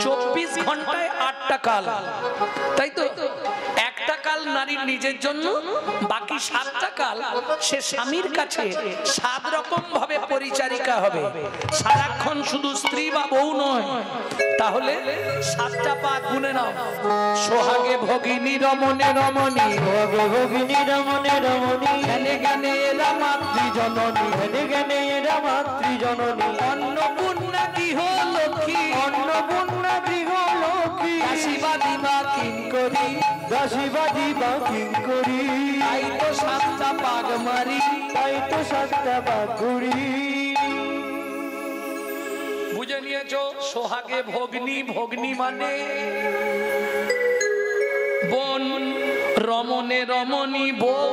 24 ঘন্টায় 8টা কাল, তাই তো? একটা কাল নারীর নিজের জন্য, বাকি 7টা কাল সে স্বামীর কাছে 7 রকম ভাবে পরিচারিকা হবে। সারাক্ষণ শুধু স্ত্রী বা বউ নয়। তাহলে 7টা পাক গুনে নাও। সোহাগে ভগিনী রমণে রমণী, ভোগে ভগিনী রমণে রমণী, জ্ঞানে জ্ঞানে এরা মাতৃ জননী, জ্ঞানে জ্ঞানে এরা মাতৃ জননী, অন্নপূর্ণা গৃহ লক্ষ্মী, অন্নপূর্ণা গৃহ লক্ষ্মী, দাসীবাদী বা কিঙ্করী, দাসীবাদী বা কিঙ্করী, তাই তো 7টা পাক মারি, তাই তো 7টা পাক ঘুরি। বুঝে নিয়েছো? সোহাগে ভগ্নী, ভগ্নী মানে বোন, রমণে রমণী বউ,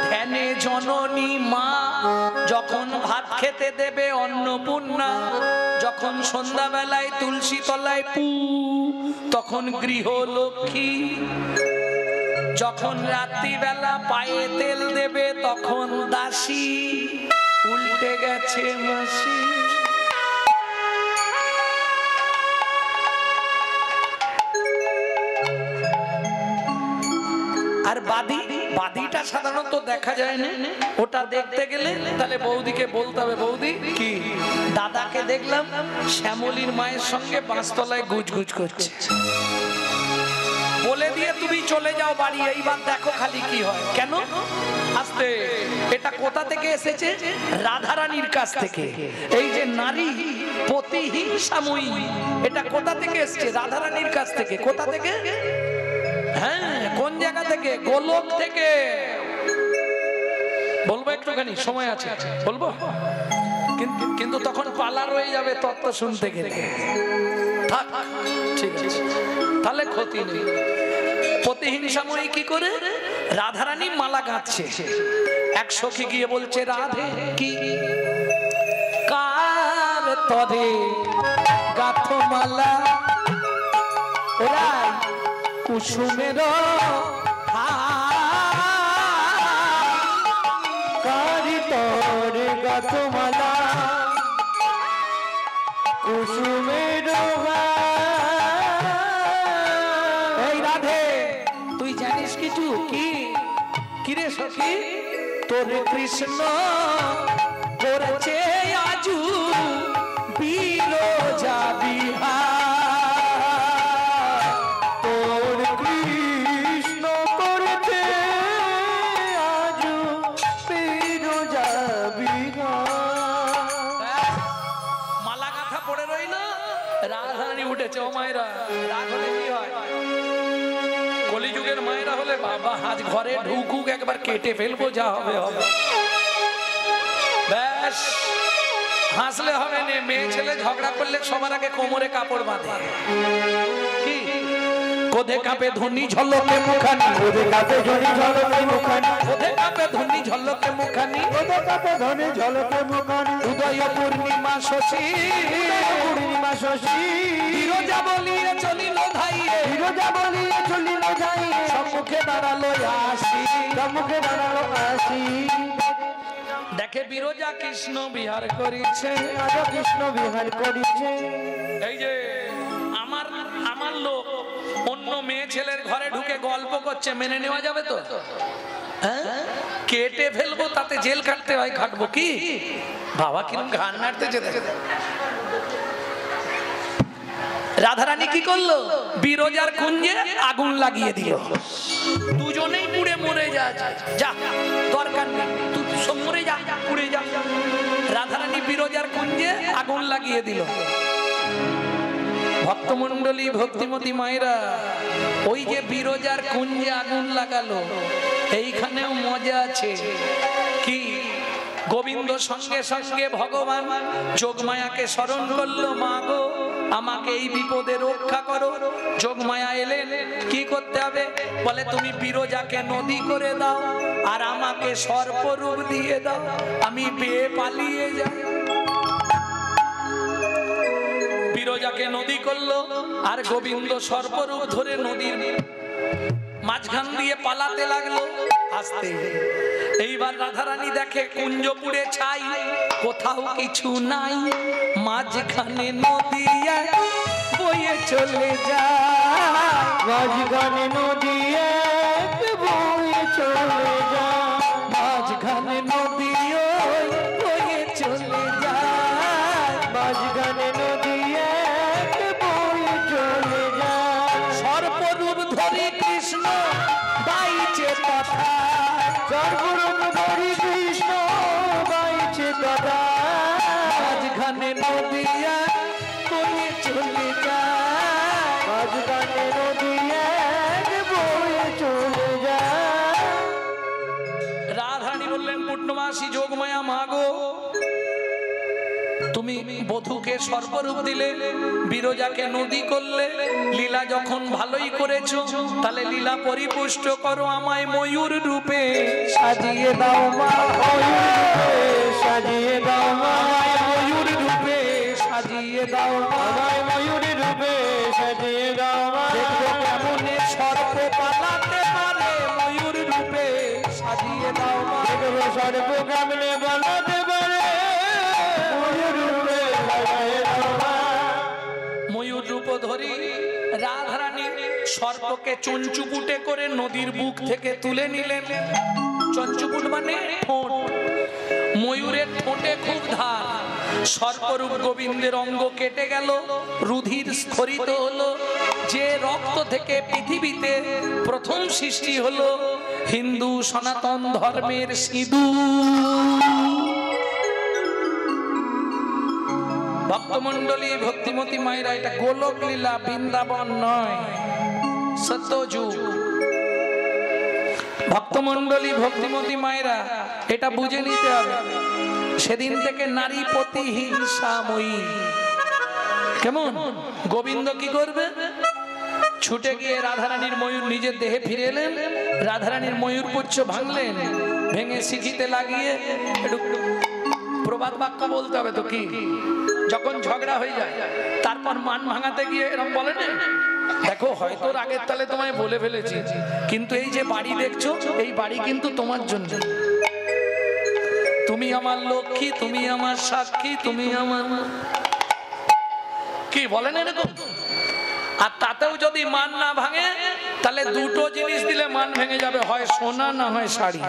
ধ্যানে জননী মা। যখন ভাত খেতে দেবে অন্নপূর্ণা, যখন সন্ধ্যাবেলায় তুলসী তলায় পু, তখন গৃহলক্ষ্মী, যখন রাত্রিবেলা পায়ে তেল দেবে তখন দাসী। উল্টে গেছে মাসি। আর বাদী, বাদীটা সাধারণত দেখা যায় না। ওটা দেখতে গেলে তাহলে বৌদিকে বলতে হবে, বৌদি কি দাদাকে দেখলাম শ্যামলীর মায়ের সঙ্গে 5 তলায় গুজগুজ করছে, বলে দিয়ে তুমি চলে যাও বাড়ি, এইবার দেখো খালি কি হয়। কেন? আস্তে, এটা কোথা থেকে এসেছে? রাধারানীর কাছ থেকে। এই যে নারী প্রতিহিংসাময়ী, এটা কোথা থেকে এসেছে? রাধারানীর কাছ থেকে। কোথা থেকে? হ্যাঁ, কোন জায়গা থেকে? গোলক থেকে। বলবো একটুখানি, সময় আছে বলবো, কিন্তু তখন পালা রয়ে যাবে তত্ত্ব শুনতে গেলে। থাক, ঠিক আছে, তাহলে ক্ষতি নেই। প্রতিহিংসাময়ী কি করে? রাধারানী মালা গাঁথছে, এক সখী গিয়ে বলছে, রাধে কি কার তরে গাঁথো মালা, ওরাই কুসুমের কারি তরে গাঁথো মালা, কুসুমের এই রাধে, তুই জানিস কিছু? কি কিরে সখী? তোর কৃষ্ণ করেছে আজু বিরজা বিহার, তোর কৃষ্ণ করেছে আজু বিরজা বিহার। মালা গাঁথা পড়ে রইল, রাধারানী উঠেছে। ও মায়েরা, রাগ হলে কি হয়? কলিযুগের মায়েরা হলে বাবা আজ ঘরে ঢুকুক, একবার কেটে ফেলবো, যা হবে হবে। ব্যাস, হাসলে হবে না। মেয়ে ছেলে ঝগড়া করলে সবার আগে কোমরে কাপড় বাঁধে। কি কোধে কাঁপে ধনী ঝলকে মুখানি, ওদের কাপে ধনী ঝলকে মুখানি, কোধে কাঁপে ধনী ঝলকে মুখানি, ওদের কাপে ধনী ঝলকে মুখানি, উদয় পূর্ণিমা শশী, পূর্ণিমা শশী, বিরজা বলিয়ে চলিল ধাইয়ে, বিরজা বলিয়ে চলিল যাই, সম্মুখে দাঁড়ালো আসি, সম্মুখে দাঁড়ালো আসি। দেখে বিরজা কৃষ্ণ বিহার করিছে, রাজা কৃষ্ণ বিহার করিছে। এই যে আমার আমার লোক অন্য মেয়ে ছেলের ঘরে ঢুকে গল্প করছে, মেনে নেওয়া যাবে তো? হ্যাঁ, কেটে ফেলবো, তাতে জেল কাটতে হয়, কাটবো। কি বাবা কিরম ঘাড় নাড়তে যেতে। রাধারানী কি করলো? বিরজার কুঞ্জে আগুন লাগিয়ে দিল। দুজনেই পুড়ে মরে যা, যা দরকার নেই, তুই মরে যা, পুড়ে যা। রাধারানী বিরজার কুঞ্জে আগুন লাগিয়ে দিল। ভক্তমন্ডলী, ভক্তিমতী মায়েরা, ওই যে বিরজার কুঞ্জে আগুন লাগালো, এইখানেও মজা আছে। কি? গোবিন্দ সঙ্গে সঙ্গে ভগবান যোগমায়াকে স্মরণ করলো, মা গো আমাকে এই বিপদে রক্ষা করো। যোগমায়া এলেন, কি করতে হবে? বলে তুমি বিরজাকে নদী করে দাও আর আমাকে সর্পরূপ দিয়ে দাও, আমি পেয়ে পালিয়ে যাই। বিরজাকে নদী করলো আর গোবিন্দ সর্পরূপ ধরে নদীর মাঝখান দিয়ে পালাতে লাগলো। আস্তে এইবার রাধারানী দেখে কুঞ্জ পুড়ে ছাই, কোথাও কিছু নাই, মাঝখানে নদী এক বয়ে চলে যায়, মাঝখানে নদী এক বয়ে চলে যায়, মাঝখানে নদী ওই বয়ে চলে যায়, মাঝখানে নদী এক বয়ে চলে যায়। সর্বরূপ ধরে কৃষ্ণ বাইছে কথা, সর্বরূপ ধরি কৃষ্ণ বাইছে কথা, মাঝখানে নদী এক বয়ে চলে যায়, মাঝখানে নদী এক বয়ে চলে যায়। রাধারানী বললেন পূর্ণমাসী যোগমায়া মাগো, তুমি বধূকে সর্বরূপ দিলে, বিরজাকে নদী করলে, লীলা যখন ভালোই করেছো তাহলে লীলা পরিপুষ্ট করো, আমায় ময়ূর রূপে সাজিয়ে দাও মা, সাজিয়ে দাও মা, আমায় ময়ূর রূপে সাজিয়ে দাও মা, আমায় ময়ূর রূপে সাজিয়ে দাও মা। দেখবো কেমনে সর্প পালাতে পারে, ময়ূর রূপে সাজিয়ে দাও মা, দেখবো সর্ব কেমনে বলাতে পারে, ময়ূর রূপে সাজিয়ে দাও মা। ময়ূর রূপ ধরি রাধারানী সর্পকে চঞ্চুপুটে করে নদীর বুক থেকে তুলে নিলেন। চঞ্চুপুট মানে ঠোঁট, ময়ূরের ঠোঁটে খুব ধার, সর্পরূপ গোবিন্দের অঙ্গ কেটে গেল, রুধির স্খলিত হলো, যে রক্ত থেকে পৃথিবীতে প্রথম সৃষ্টি হলো হিন্দু সনাতন ধর্মের সিঁদুর। ভক্তমন্ডলী ভক্তিমতী মায়েরা, এটা গোলক লীলা, বৃন্দাবন নয়, সত্যযুগ। ভক্তমন্ডলী ভক্তিমতী মায়েরা, এটা বুঝে নিতে হবে। সেদিন থেকে নারী প্রতিহিংসাময়ী। কেমন? গোবিন্দ কি করবে? ছুটে গিয়ে রাধারানীর ময়ূর নিজের দেহে ফিরে এলেন, রাধারানীর ময়ূর পুচ্ছ ভাঙলেন, ভেঙে শিখিতে লাগিয়ে একটু প্রবাদ বাক্য বলতে হবে তো, কি যখন ঝগড়া হয়ে যায় তারপর মান ভাঙাতে গিয়ে এরকম বলে না, দেখো হয়তো আগের তালে তোমায় বলে ফেলেছি, কিন্তু এই যে বাড়ি দেখছো, এই বাড়ি কিন্তু তোমার জন্য, তুমি আমার লক্ষ্মী, তুমি আমার সাক্ষী, তুমি আমার, কি বলেন এরকম? আর তাতেও যদি মান না ভাঙে তাহলে দুটো জিনিস দিলে মান ভেঙে যাবে, হয় সোনা না হয় শাড়ি।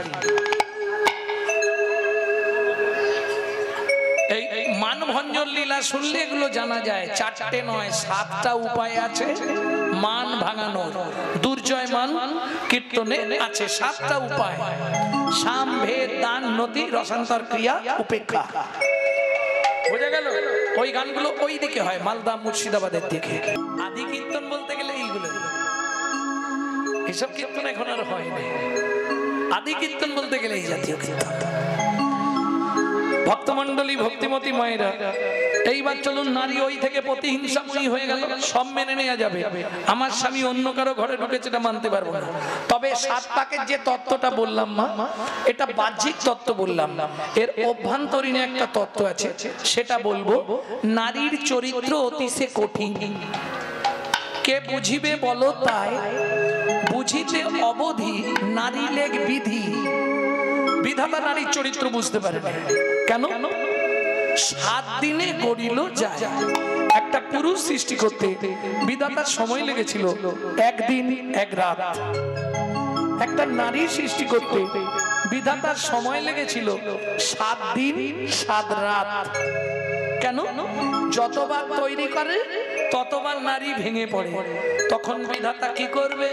এই মানভঞ্জন লীলা শুনলে এগুলো জানা যায়। 4টে নয় 7টা উপায় আছে মান ভাঙানোর। দুর্জয় মান কীর্তনে আছে 7টা উপায়। সাম ভেদ দান নতি রসান্তর ক্রিয়া উপেক্ষা। বোঝা গেল? ওই গানগুলো ওই দিকে হয়, মালদা মুর্শিদাবাদের দিকে। আদি কীর্তন বলতে গেলে এইগুলো, এসব কীর্তন এখন আর হয় না। আদি কীর্তন বলতে গেলে এই জাতীয় কীর্তন। ভক্তমন্ডলী ভক্তিমতী মায়েরা, এইবার চলুন, নারী ওই থেকে প্রতিহিংসাময়ী হয়ে গেল, সব মেনে নেওয়া যাবে। আমার স্বামী অন্য কারো ঘরে ঢুকেছে, এটা মানতে পারবো না। তবে 7 পাকের যে তত্ত্বটা বললাম মা, এটা বাহ্যিক তত্ত্ব বললাম, এর অভ্যন্তরীণ একটা তত্ত্ব আছে, সেটা বলবো। নারীর চরিত্র অতিশয় কঠিন, কে বুঝিবে বলো তাই, বুঝিতে অবধি নারী লেগ বিধি। বিধাতা নারীর চরিত্র বুঝতে পারে না। কেন? 7 দিনে গড়িল যায়। একটা পুরুষ সৃষ্টি করতে বিধাতার সময় লেগেছিল 1 দিন 1 রাত। একটা নারী সৃষ্টি করতে বিধাতার সময় লেগেছিল 7 দিন 7 রাত। কেন? যতবার তৈরি করে ততবার নারী ভেঙে পড়ে। তখন বিধাতা কি করবে?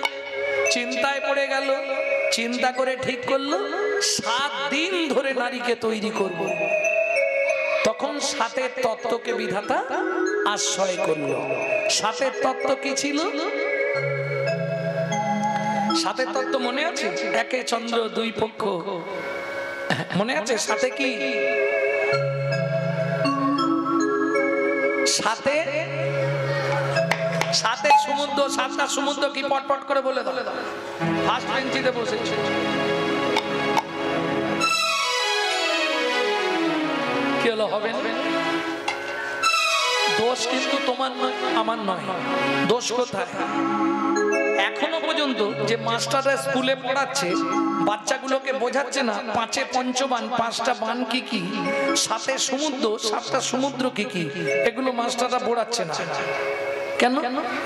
চিন্তায় পড়ে গেল, চিন্তা করে ঠিক করলো 7 দিন ধরে নারীকে তৈরি করব। তখন 7এর তত্ত্বকে বিধাতা আশ্রয় করলো। 7এর তত্ত্ব কি ছিল? 7এর তত্ত্ব মনে আছে? 1 চন্দ্র 2 পক্ষ, মনে আছে? 7 কি? 7 সমুদ্র, 7টা সমুদ্র কি? পটপট করে বলে দাও। ফার্স্ট বেঞ্চিতে বসেছে। কি হলো? হবে না? দোষ কিন্তু তোমার নয়, আমার নয়। দোষ কোথায়? এখনো পর্যন্ত যে মাস্টাররা স্কুলে পড়াচ্ছে বাচ্চাগুলোকে বোঝাচ্ছে না পাঁচে পঞ্চবান, পাঁচটা বান কি কি, সাথে সমুদ্র, সাতটা সমুদ্র কি কি, এগুলো মাস্টাররা পড়াচ্ছে না। কেন?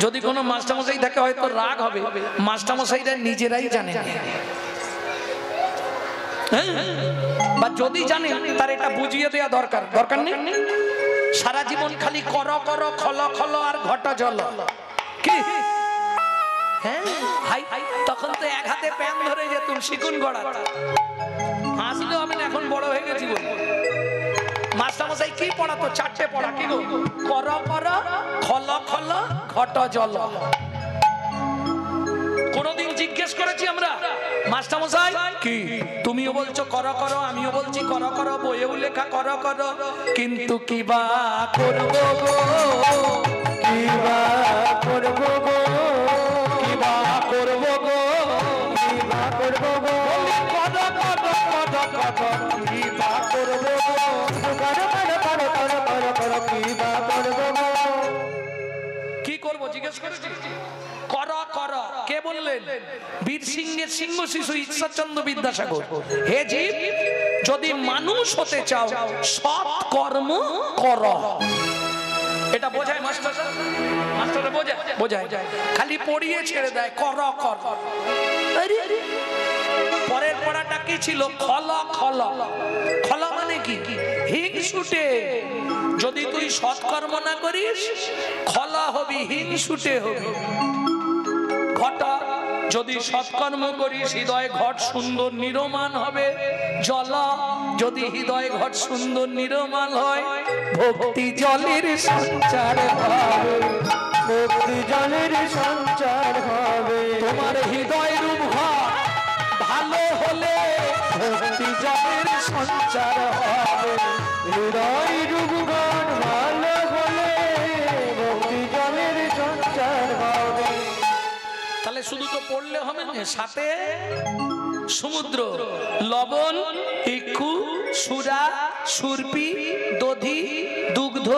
যদি কোনো মাস্টারমশাই থাকে হয়তো রাগ হবে, মাস্টারমশাইরা নিজেরাই জানে না, বা যদি জানে তার এটা বুঝিয়ে দেওয়া দরকার। দরকার নেই, সারা জীবন খালি কর কর, খল খল আর ঘট জল কি। হ্যাঁ, তখন তো এক হাতে প্যান ধরে যেতুম, শিকুন গড়া। হাসলে হবে না, এখন বড় হয়ে গেছি বলে। মাস্টারমশাই কি পড়াতো? চারটে পড়া, কি গো? কর কর, খল খল, ঘট জল। কোনদিন জিজ্ঞেস করেছি আমরা মাস্টারমশাই কি তুমিও বলছো কর কর, আমিও বলছি কর কর, বইয়েও লেখা কর কর, কিন্তু কি বা করবো গো, কি বা করবো গো, কি বা করবো গো, কি বা করবো গো, কর কর কর কর, কি বা করবো গো, কি বা করবো গো। কি করবো জিজ্ঞেস করেছি? কর কর। কে বললেন? বীর সিংহের সিংহ শিশু ঈশ্বরচন্দ্র বিদ্যাসাগর। হে জীব, যদি মানুষ হতে চাও সৎ কর্ম কর। এটা বোঝায় মাস্টার? মাস্টার বোঝায়? খালি পড়িয়ে ছেড়ে দেয় কর কর। পরের পড়াটা কি ছিল? খল খল। খল মানে কি? হিংসুটে। যদি তুই সৎকর্ম না করিস খলা হবি, হিংসুটে হবি। ঘট, যদি সৎকর্ম করিস হৃদয় ঘট সুন্দর নিরমান হবে। জল, যদি হৃদয় ঘট সুন্দর নিরমান হয় ভক্তি জলের সঞ্চার হবে, ভক্তি জলের সঞ্চার হবে। তোমার হৃদয় রূপ ঘট ভালো হলে ভক্তি জলের সঞ্চার হবে। হৃদয় রূপগণ ভালো হলে ভক্তি জলের সঞ্চার হবে। তাহলে শুধু তো পড়লে হবে না, সাথে সমুদ্র, লবণ, ইক্ষু, সুরা, সুরপি, দধি, দুগ্ধ,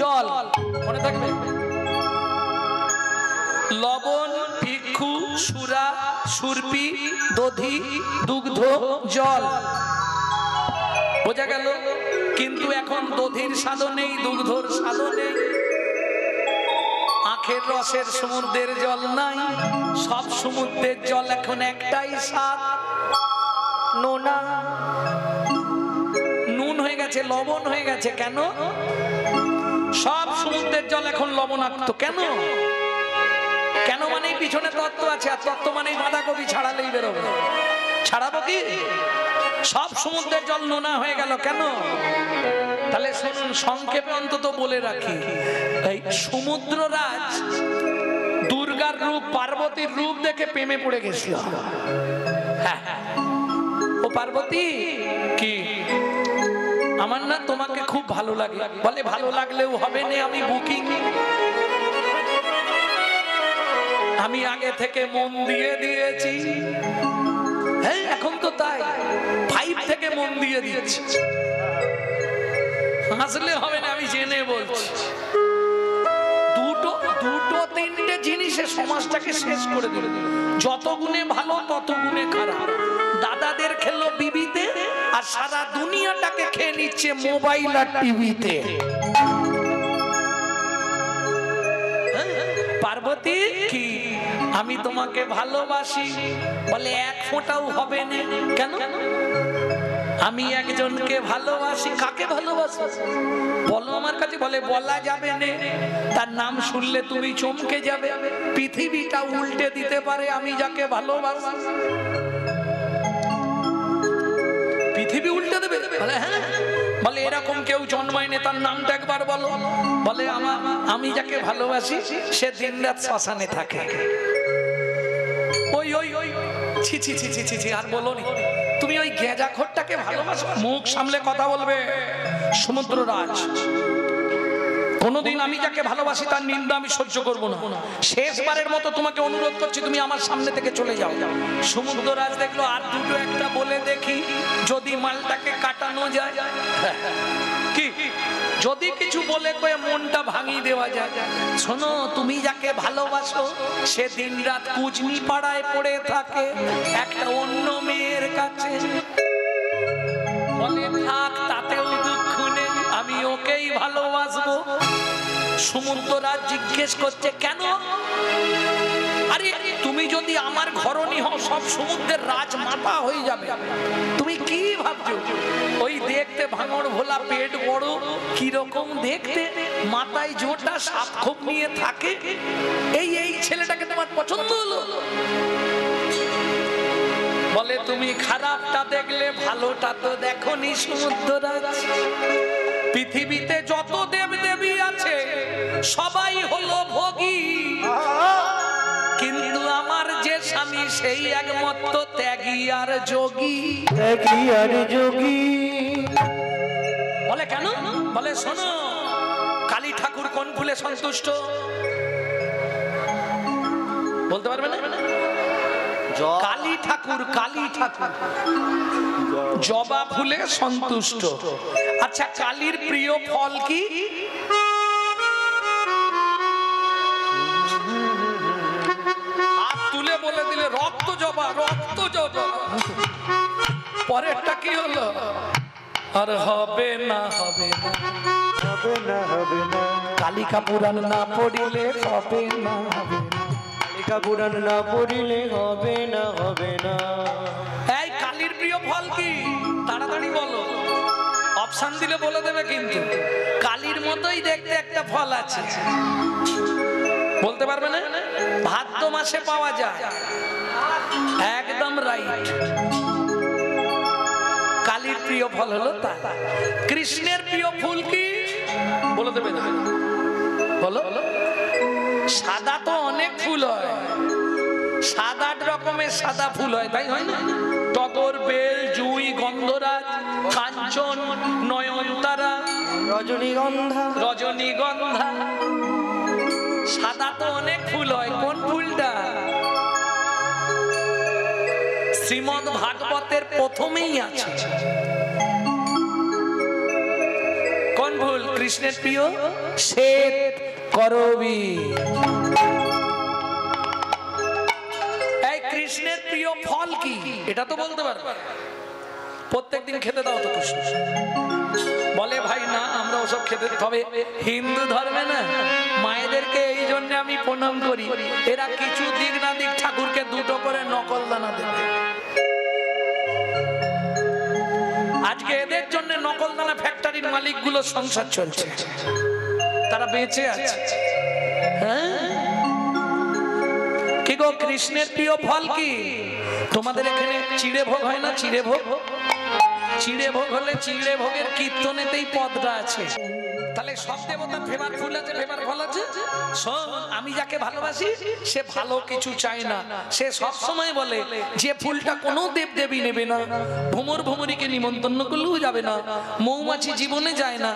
জল। মনে থাকবে? লবণ, ইক্ষু, সুরা, সুরপি, দধি, দুগ্ধ, জল। বোঝা গেল? কিন্তু এখন দধির স্বাদও নেই, দুগ্ধর স্বাদও নেই, আখের রসের সমুদ্রের জল নাই। সব সমুদ্রের জল এখন একটাই স্বাদ, নোনা। নুন হয়ে গেছে, লবণ হয়ে গেছে। কেন? সব সমুদ্রের জল এখন লবণাক্ত। কেন? কেন মানে পিছনে তত্ত্ব আছে, আর তত্ত্ব মানে বাঁধাকপি ছাড়ালেই বেরোবে। ছাড়াবো কি? সব সমুদ্রের জল নোনা হয়ে গেল কেন? তাহলে শুনুন, সংক্ষেপে অন্তত বলে রাখি, এই সমুদ্ররাজ দুর্গার রূপ, পার্বতীর রূপ দেখে প্রেমে পড়ে গেছিল। ও পার্বতী, কি আমার না তোমাকে খুব ভালো লাগে? বলে ভালো লাগলেও হবে না, আমি বুকিং, আমি আগে থেকে মন দিয়ে দিয়েছি। হ্যাঁ, এখন তো তাই 5 থেকে মন দিয়ে দিয়েছি। হাসলে হবে না, আমি জেনে বলছি। দুটো তিনটে জিনিসে সমাজটাকে শেষ করে দিল। যত গুণে ভালো তত গুণে খারাপ। দাদাদের খেলো বিবিতে, আর সারা দুনিয়াটাকে খেয়ে নিচ্ছে মোবাইল আর টিভিতে। পার্বতী, কি আমি তোমাকে ভালোবাসি? বলে এক ফোঁটাও হবে না। কেন? আমি একজনকে ভালোবাসি। কাকে ভালোবাসো? বলো আমার কাছে। বলে বলা যাবে না, তার নাম শুনলে তুমি চমকে যাবে, পৃথিবীটা উল্টে দিতে পারে আমি যাকে ভালোবাসি। পৃথিবী উল্টে দেবে? বলে হ্যাঁ। বলে এরকম কেউ জন্মায়নি, তার নামটা একবার বলো। বলে আমি যাকে ভালোবাসি সে দিনরাত শ্মশানে থাকে। ওই ওই ওই ছি ছি ছি ছি ছি, আর বলোনি। তুমি ওই গেজাখোরটাকে ভালোবাসো? মুখ সামলে কথা বলবে। সমুদ্ররাজ কোনোদিন আমি যাকে ভালোবাসি তার নিন্দা আমি সহ্য করব না। শেষবারের মতো তোমাকে অনুরোধ করছি, তুমি আমার সামনে থেকে চলে যাও। সমুদ্ররাজ দেখলো আর দুটো একটা বলে দেখি যদি মালটাকে কাটানো যায়, কি যদি কিছু বলে কয়ে মনটা ভাঙিয়ে দেওয়া যায়। শোনো, তুমি যাকে ভালোবাসো সে দিন রাত কুজনি পাড়ায় পড়ে থাকে একটা অন্য মেয়ের কাছে, বলে থাক তাতেও দুঃখ নেই, আমি ওকেই ভালোবাসবো। সমুদ্ররাজ জিজ্ঞেস করছে কেন? আরে তুমি যদি আমার ঘরণী হও সব সমুদ্রের রাজমাতা হয়ে যাবে, তুমি কি ভাবছো? ওই দেখতে ভাঙড় ভোলা, পেট বড়, কিরকম দেখতে, মাথায় জোটা, সাপ খোপ নিয়ে থাকে, এই ছেলেটাকে তোমার পছন্দ হলো? বলে তুমি খারাপটা দেখলে ভালোটা তো দেখোনি সমুদ্ররাজ। পৃথিবীতে যত দেবদেবী আছে সবাই হলো ভোগী, কিন্তু আমার যে স্বামী সেই একমাত্র ত্যাগী আর যোগী। ত্যাগী আর যোগী। বলে কেন? বলে শোনো, কালী ঠাকুর কোন ফুলে সন্তুষ্ট বলতে পারবে না? কালী ঠাকুর জবা ফুলে সন্তুষ্ট। আচ্ছা, কালীর প্রিয় ফল কি? হাত তুলে বলে দিলে রক্ত জবা। পরেরটা কি হলো? আর হবে না কালিকা পুরাণ না পড়িলে হবে না, কালিকা পুরাণ না পড়িলে হবে না। এই কালীর প্রিয় ফল কি? তাড়াতাড়ি বলো, অপশন দিলে বলে দেবে। কিন্তু কালীর মতোই দেখতে একটা ফল আছে, বলতে পারবে না? ভাদ্র মাসে পাওয়া যায়, একদম রাইট। কালীর প্রিয় ফল হলো তা। কৃষ্ণের প্রিয় ফুল কি বলে দেবে? বলো। সাদা তো অনেক ফুল হয়, 7-8 রকমের সাদা ফুল হয়, তাই হয় না? টগর, বেল, জুঁই, গন্ধরাজ, কাঞ্চন, নয়নতারা, রজনীগন্ধা। সাদা তো অনেক ফুল হয়, কোন ফুলটা? শ্রীমদ্ ভাগবতের প্রথমেই আছে। কোন ফুল কৃষ্ণের প্রিয়? শ্বেত করবী। এই কৃষ্ণের প্রিয় ফল কি এটা তো বলতে পারবে? প্রত্যেকদিন খেতে দাও তো কৃষ্ণ। বলে ভাই না, আমরা ওসব খেতে, তবে হিন্দু ধর্মে না মায়েদেরকে এই জন্য আমি প্রণাম করি, এরা কিছু দিক না দিক ঠাকুরকে দুটো করে নকল দানা দেবে। আজকে এদের জন্য নকল দানা ফ্যাক্টরির মালিকগুলো সংসার চলছে, তারা বেঁচে আছে। হ্যাঁ, কি গো, কৃষ্ণের প্রিয় ফল কি? তোমাদের এখানে চিড়ে ভোগ হয় না? চিড়ে ভোগ হলে চিড়ে ভোগের কীর্তনেতেই পদটা আছে। তাহলে সব দেবতার ফেভার ফুল আছে, ফেভার ফল আছে। শোন, আমি যাকে ভালোবাসি সে ভালো কিছু চায় না, সে সব সময় বলে যে ফুলটা কোনো দেবদেবী নেবে না, ভ্রমরীকে নিমন্ত্রণ করলেও যাবে না, মৌমাছি জীবনে যায় না,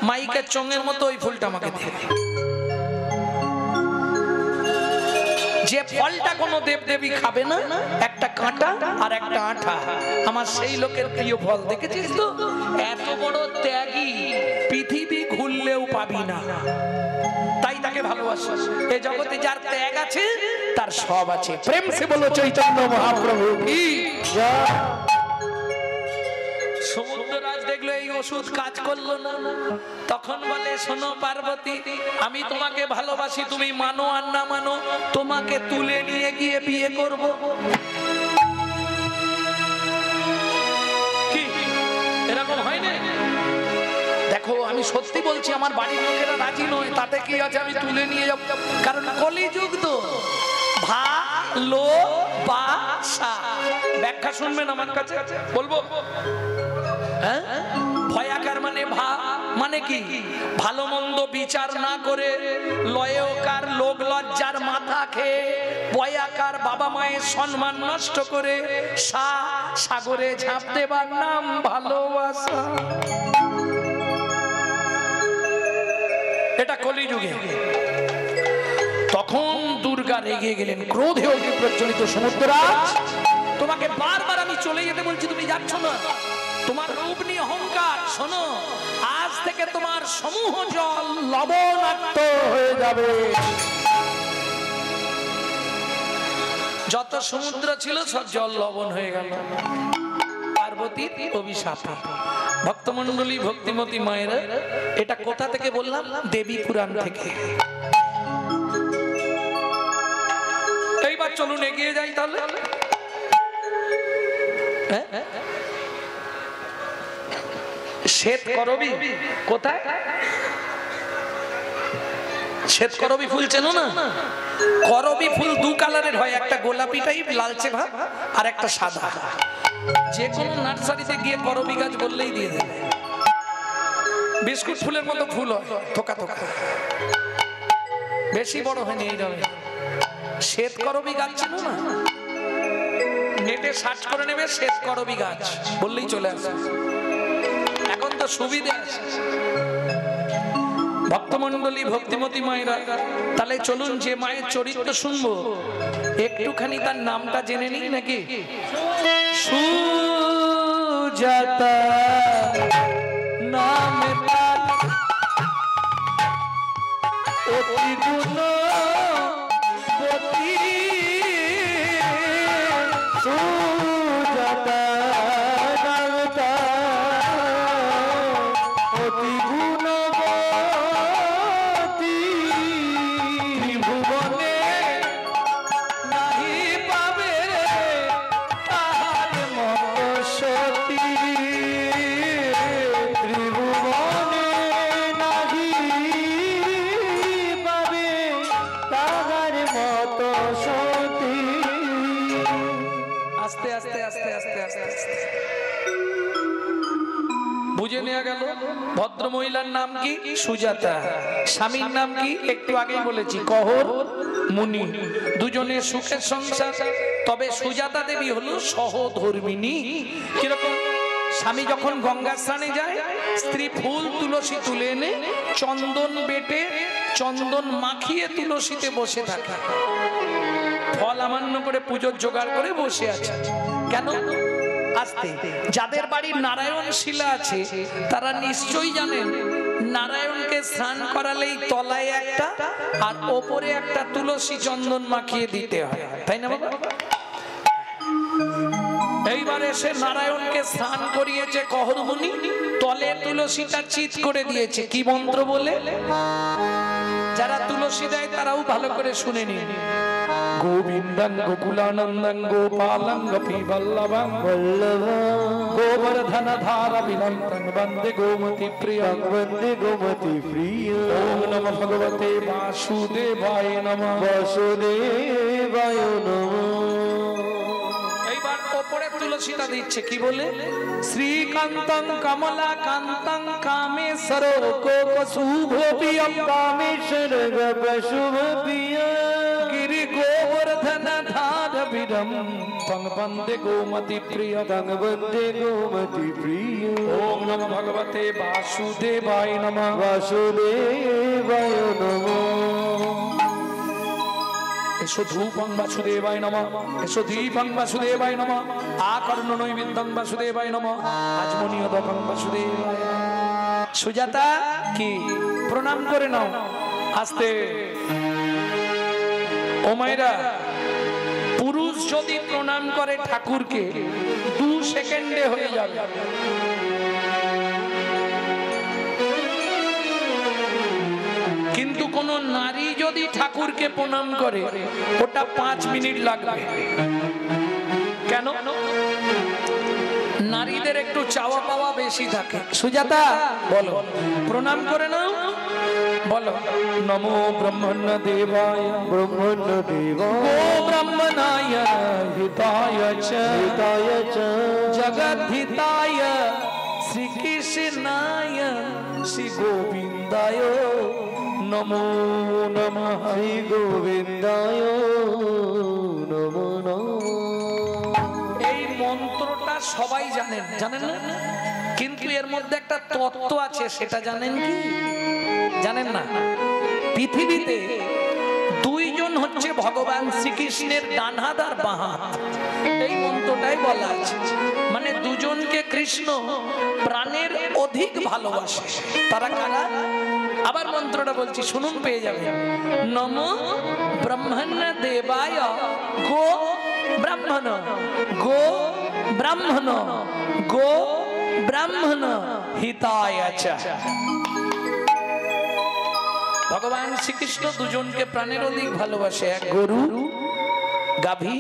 মাইকের চঙের মতো ওই ফুলটা আমাকে দেবে। যে ফলটা কোনো দেবদেবী খাবে না, একটা কাঁটা আর একটা আঠা, আমার সেই লোকের প্রিয় ফল। দেখেছিস তো, এত বড় ত্যাগী পৃথিবী ঘুরলেও পাবি না, তাই তাকে ভালোবাসি। এই জগতে যার ত্যাগ আছে তার সব আছে। প্রেম সে বলো চৈতন্য মহাপ্রভু কি। সমুদ্ররাজ দেখলো এই ওষুধ কাজ করলো না, তখন বলে শোনো পার্বতী, আমি তোমাকে ভালোবাসি, তুমি মানো আর না মানো, তোমাকে তুলে নিয়ে গিয়ে বিয়ে করব। কি এরকম হয় না? দেখো, আমি সত্যি বলছি, আমার বাড়ির লোকেরা রাজি নয়, তাতে কি আছে, আমি তুলে নিয়ে যাব, কারণ কলিযুগ তো। ভালোবাসা ব্যাখ্যা শুনবেন আমার কাছে, বলবো। ভয়াকার মানে কি? ভালো মন্দ বিচার না করে, লয়কার লোক লজ্জার মাথা খেয়ে, ভয়াকার বাবা মায়ের সম্মান নষ্ট করে সাগরে ঝাঁপ দেবার নাম ভালোবাসা। এটা রেগে গেলেন, ক্রোধে অগ্নি প্রজ্বলিত সমুদ্ররাজ, তোমাকে বারবার আমি চলে যেতে বলছি, তুমি যাচ্ছ না। তোমার রূপ নিয়ে অহংকার, শোনো, আজ থেকে তোমার সমূহ জল লবণাক্ত হয়ে যাবে। যত সমুদ্র ছিল সব জল লবণ হয়ে গেল পার্বতীর অভিশাপে। ভক্তমণ্ডলী, ভক্তিমতী মায়েরা, এটা কোথা থেকে বললাম? দেবী পুরাণ থেকে। এইবার চলুন এগিয়ে যাই তাহলে। শ্বেত করবী কোথায়? শ্বেত করবী ফুল চেনো না? করবী ফুল দু কালারের হয়, একটা গোলাপি টাইপ লালচে ভাব, আর একটা সাদা। যে কোনো নার্সারিতে গিয়ে করবী গাছ বললেই দিয়ে দেবে। বিস্কুট ফুলের মতো ফুল হয়, থোকা থোকা, বেশি বড় হয়নি এই রকম। শ্বেত করবী গাছ চেনো না? নেটে সার্চ করে নেবে শ্বেত করবী গাছ, বললেই চলে আসে। এখন তো সুবিধা আছে। ভক্তমণ্ডলী, ভক্তিমতী মায়েরা, তাহলে চলুন যে মায়ের চরিত্র শুনবো একটুখানি তার নামটা জেনে নিই নাকি? সুজাতা নামে তার অতি গুণবতী, সুজাতা নামে তার অতি গুণবতী, ত্রিভুবনে নাহি পাবে তাহার মত সতী। ত্রিভুবনে নাহি পাবে তাহার মত সতী। আস্তে আস্তে আস্তে আস্তে আস্তে আস্তে বুঝে নেওয়া গেল ভদ্র মহিলার নাম কি? সুজাতা। স্বামীর নাম কি? একটু আগেই বলেছি, কহর মুনি। দুজনের সুখের সংসার। তবে সুজাতা দেবী হলো সহধর্মিনী। কিরকম? স্বামী যখন গঙ্গা স্নানে যায়, স্ত্রী ফুল তুলসী তুলে এনে চন্দন বেটে চন্দন মাখিয়ে তুলসীতে বসে থাকে, ফল আমান্য করে পুজোর জোগাড় করে বসে আছে। কেন? আস্তে, যাদের বাড়ির নারায়ণ শিলা আছে তারা নিশ্চয়ই জানেন নারায়ণকে স্নান করালেই তলায় একটা আর ওপরে একটা তুলসী চন্দন মাখিয়ে দিতে হয়, তাই না বাবা? এইবার এসে নারায়ণকে স্নান করিয়েছে কহরমুনি, তলে তুলসীটা চিৎ করে দিয়েছে। কি মন্ত্র বলে? যারা তুলসী দেয় তারাও ভালো করে শুনে নিন। গোবিন্দং গোকুলানন্দং গোপালং গোপীবল্লভং গোবর্ধন ধারা বিনন্দং বন্দে গোমতি প্রিয়ং, বন্দে গোমতি প্রিয়। ওম নমঃ ভগবতে বাসুদেবায় নমঃ। বাসুদেবায় নমঃ। এইবার ওপরে তুলসীটা দিচ্ছে, কি বলে? শ্রীকান্তং কমলা কান্তং কামেশ্বর গোপশুভপিয়ং, কামেশ্বর গোপশুভপিয়ং, গিরি গোবর্ধন ধার বিরম তং বন্দে গোমতি প্রিয়, তং বন্দে গোমতি প্রিয়। ওম নমঃ ভগবতে বাসুদেবায় নমঃ। বাসুদেবায় নমঃ। এসো ধূপং বাসুদেবায় নমঃ, এসো দীপং বাসুদেবায় নমঃ, আকর্ণ নৈবেদ্যং বাসুদেবায় নমঃ, আজমনীয়দকং বাসুদেবায়। সুজাতা কি প্রণাম করে নাও আস্তে। ও মায়েরা, পুরুষ যদি প্রণাম করে ঠাকুরকে 2 সেকেন্ডে হয়ে যাবে। কিন্তু কোন নারী যদি ঠাকুরকে প্রণাম করে ওটা 5 মিনিট লাগবে। কেন? নারীদের একটু চাওয়া পাওয়া বেশি থাকে। সুজাতা বলো, প্রণাম করে নাও, বলো নমো ব্রহ্মণ্য দেবায়, ব্রহ্মণ্য দেবায়, গো ব্রহ্মণায় হিতায় চ, হিতায় চ, জগদ্ধিতায় শ্রীকৃষ্ণায় শ্রী গোবিন্দায় নমো নমঃ। শ্রী গোবিন্দায় নমো নমঃ। এই মন্ত্রটা সবাই জানেন, জানেন না? কিন্তু এর মধ্যে একটা তত্ত্ব আছে, সেটা জানেন কি? জানেন না? পৃথিবীতে দুইজন হচ্ছে ভগবান শ্রীকৃষ্ণের ডান হাত আর বাঁ হাত, এই মন্ত্রটাই বলা আছে। মানে দুজনকে কৃষ্ণ প্রাণের অধিক ভালোবাসে। তারা কারা? আবার মন্ত্রটা বলছি, শুনুন, পেয়ে যাবে। নমো ব্রহ্মণ দেবায় গো ব্রাহ্মণ, গো ব্রাহ্মণ, গো ব্রাহ্মণ হিতায় চ। ভগবান শ্রীকৃষ্ণ দুজনকে প্রাণের অধিক ভালোবাসে, এক গরু গাভী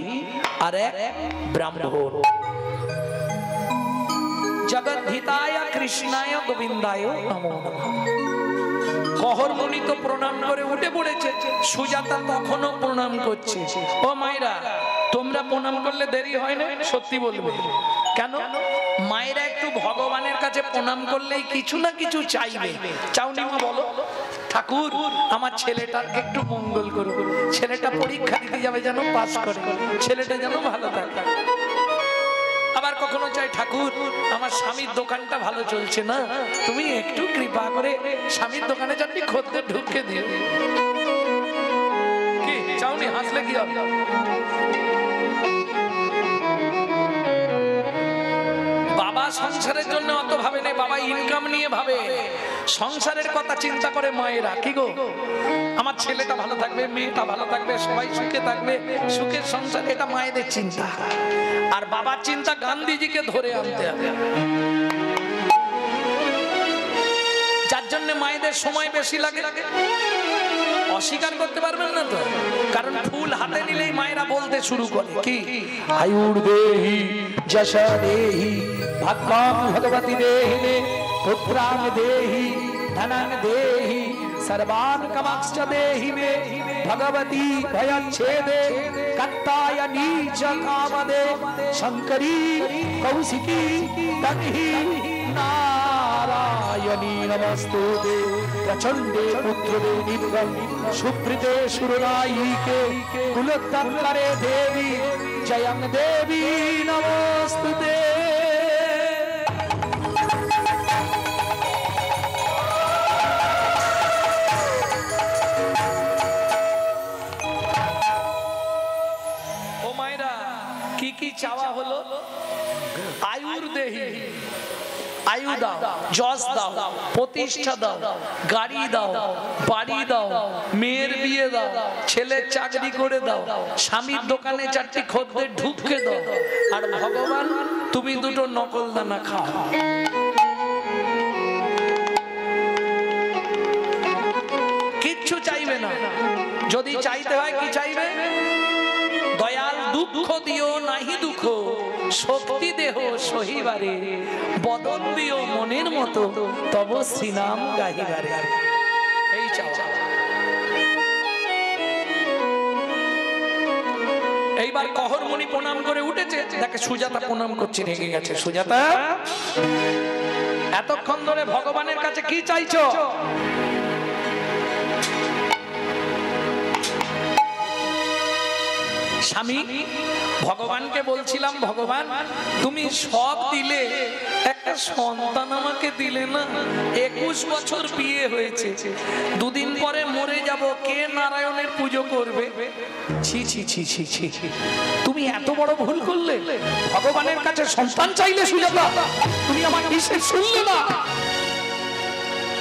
আর এক ব্রাহ্মণ। জগদ্ধিতায় কৃষ্ণায় গোবিন্দায় নমো নমঃ। কহর মুনি তো প্রণাম করে উঠে পড়েছে, সুজাতা তখনও প্রণাম করছে। ও মায়েরা, তোমরা প্রণাম করলে দেরি হয় না? সত্যি বলবে কেন? মায়েরা একটু ভগবানের কাছে প্রণাম করলেই কিছু না কিছু চাইবে। চাওনি মা? বলো, ঠাকুর আমার ছেলেটার একটু মঙ্গল করুন, ছেলেটা পরীক্ষা দিতে যাবে যেন পাস করে, ছেলেটা যেন ভালো থাকে। আবার কখনো চাই, ঠাকুর আমার স্বামীর দোকানটা ভালো চলছে না, তুমি একটু কৃপা করে স্বামীর দোকানে যাতে খদ্দের ঢুকে দিও। কি চাওনি? হাসলে কি হবে? বাবা সংসারের জন্য অত ভাবে না, বাবা ইনকাম নিয়ে ভাবে, সংসারের কথা চিন্তা করে মায়েরা। কি গো, আমার ছেলেটা ভালো থাকবে, মেয়েটা ভালো থাকবে, সবাই সুখে থাকবে, সুখের সংসার, এটা মায়েদের চিন্তা। আর বাবার চিন্তা গান্ধীজিকে ধরে আনতে হবে, যার জন্য মায়েদের সময় বেশি লাগে। অস্বীকার করতে পারবেন না তো, কারণ ফুল হাতে নিলেই মায়েরা বলতে শুরু করে কি, আয়ুর দেহি যশা দেহি ভগবান ভগবতী দেহি পুত্রাং দেহি ধনাং দেহি सर्वान कमक्ष देहि मे भगवती भयच्छेदे कत्तायनी च कामदे शंकरी कौशिकी तन्हि नारायणी नमस्तुते प्रचंडे पुत्रदे निभं सुप्रीते सुरनायिके कुलोत्तंकरे देवी जयं देवी नमस्तुते। কি চাওয়া হলো? আয়ুর দেহি, আয়ু দাও, যশ দাও, প্রতিষ্ঠা দাও, গাড়ি দাও, বাড়ি দাও, মেয়ের বিয়ে দাও, ছেলের চাকরি করে দাও, স্বামীর দোকানে চারটি খদ্দের ঢুকে দাও, আর ভগবান তুমি দুটো নকল দানা খাও। কিচ্ছু চাইবে না। যদি চাইতে হয় কি চাইবে? দয়াল দুঃখ দিও নাহি দুঃখ, শক্তি দেহ সহিবারে, বদন দিও মনের মতো, তব শ্রীনাম গাহিবারে। এই চাওয়া। এইবার কহর মুনি প্রণাম করে উঠেছে, দেখে সুজাতা প্রণাম করছে, রেগে গেছে। সুজাতা, এতক্ষণ ধরে ভগবানের কাছে কি চাইছো? স্বামী, ভগবানকে বলছিলাম, ভগবান তুমি সব দিলে, একটা সন্তান আমাকে দিলে না। 21 বছর বিয়ে হয়েছে, দুদিন পরে মরে যাব, কে নারায়ণের পুজো করবে? ছি ছি ছি ছি ছি, তুমি এত বড় ভুল করলে। ভগবানের কাছে সন্তান চাইলে সুজাতা, তুমি আমার কিসের শুনলে না?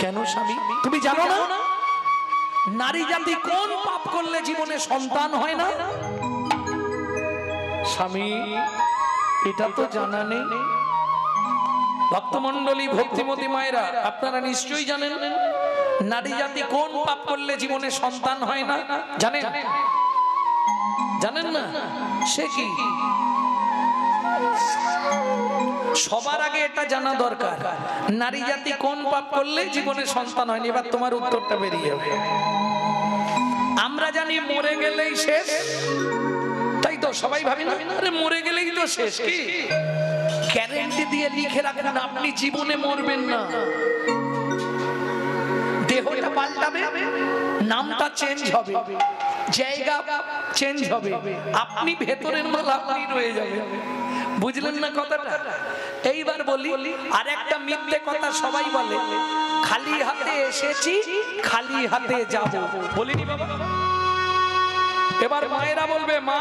কেন স্বামী, তুমি জানো না নারী জাতি কোন পাপ করলে জীবনে সন্তান হয় না? স্বামী, এটা তো জানা নেই। ভক্তমণ্ডলী, ভক্তিমতী মায়েরা, আপনারা নিশ্চয়ই জানেন নারী জাতি কোন পাপ করলে জীবনে সন্তান হয় না। জানেন? জানেন না? সে কি? সবার আগে এটা জানা দরকার, নারী জাতি কোন পাপ করলে জীবনে সন্তান হয়নি। এবার তোমার উত্তরটা বেরিয়ে যাবে। আমরা জানি মরে গেলেই শেষ, তাই তো সবাই ভাবি না, আরে মরে গেলেই তো শেষ। কি গ্যারান্টি দিয়ে লিখে রাখেন আপনি জীবনে মরবেন না। দেহটা পাল্টাবে, নামটা চেঞ্জ হবে, জায়গা চেঞ্জ হবে, আপনি ভেতরের মাল আপনি রয়ে যাবে। বুঝলেন না কথাটা? এইবার বলি, আর একটা মিথ্যে কথা সবাই বলে, খালি হাতে এসেছি খালি হাতে যাব। বলিনি বাবা? এবার মায়েরা বলবে, মা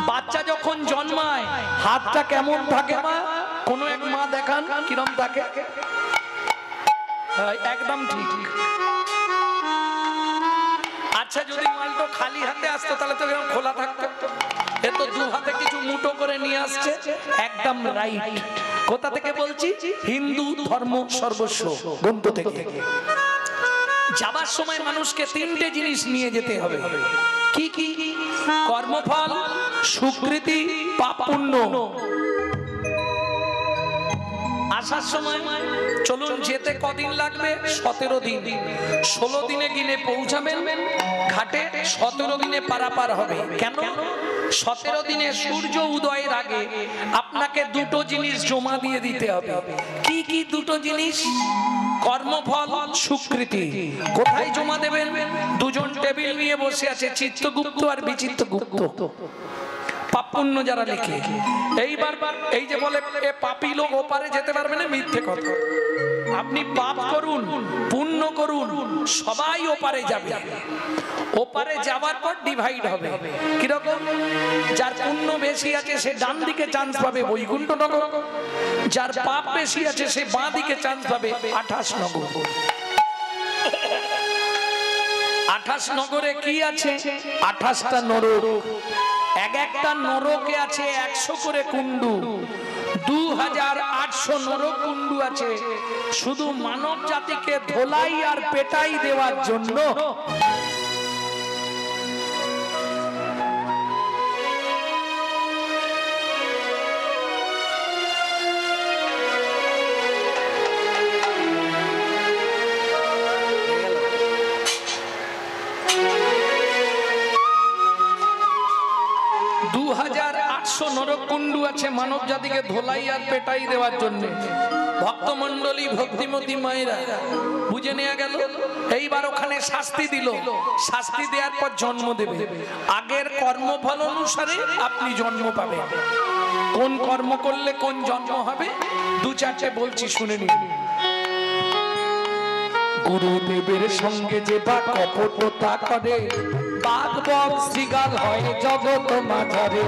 বাচ্চা যখন জন্মায় হাতটা কেমন থাকে মা? কোন এক মা দেখান কিরম থাকে। একদম ঠিক। আচ্ছা যদি মালটা খালি হাতে আসতো তাহলে তো এরকম খোলা থাকতো। এ তো দু হাতে কিছু মুঠো করে নিয়ে আসছে, একদম রাইট। কোথা থেকে বলছি? হিন্দু ধর্ম সর্বস্ব গ্রন্থ থেকে। যাবার সময় মানুষকে তিনটে জিনিস নিয়ে যেতে হবে। কি কি? কর্মফল, সুকৃতি, পাপ পুণ্য। আসার সময় চলুন, যেতে কদিন লাগবে? 17 দিন। 16 দিনে গিনে পৌঁছাবেন ঘাটে, 17 দিনে পারাপার হবে। কেন? 17 দিনে সূর্য উদয়ের আগে আপনাকে দুটো জিনিস জমা দিয়ে দিতে হবে। কি কি দুটো জিনিস? কর্মফল, সুকৃতি। কোথায় জমা দেবেন? দুজন টেবিল নিয়ে বসে আছে, চিত্তগুপ্ত আর বিচিত্রগুপ্ত। পাপ পুণ্য যারা লেখে, এইবার এই যে বলে এ পাপী লোক ওপারে যেতে পারবে না, মিথ্যে কথা। আপনি পাপ করুন, পুণ্য করুন, সবাই ওপারে যাবে। ওপারে যাওয়ার পর ডিভাইড হবে। কিরকম? যার পুণ্য বেশি আছে সে ডান দিকে চান্স পাবে বৈকুণ্ঠ নগর, যার পাপ বেশি আছে সে বাঁ দিকে চান্স পাবে 28 নগর। 28 নগরে কি আছে? 28টা নরক। এক একটা নরকে আছে 100 করে কুণ্ডু। 2800 নরক কুণ্ডু আছে শুধু মানব জাতিকে ধোলাই আর পেটাই দেওয়ার জন্য। নরকুণ্ডু আছে মানব জাতিকে ধোলাই আর পেটাই দেওয়ার জন্য। ভক্তমণ্ডলী, ভক্তিমতী মায়েরা, বুঝে নেওয়া গেল। এইবার ওখানে শাস্তি দিল। শাস্তি দেওয়ার পর জন্ম দেবে। আগের কর্মফল অনুসারে আপনি জন্ম পাবেন। কোন কর্ম করলে কোন জন্ম হবে 2-4টে বলছি, শুনে নিন। গুরুদেবের সঙ্গে যে বা কপটতা করে, বাঘ বক শ্রীগাল হয় জগৎ মাঝারে।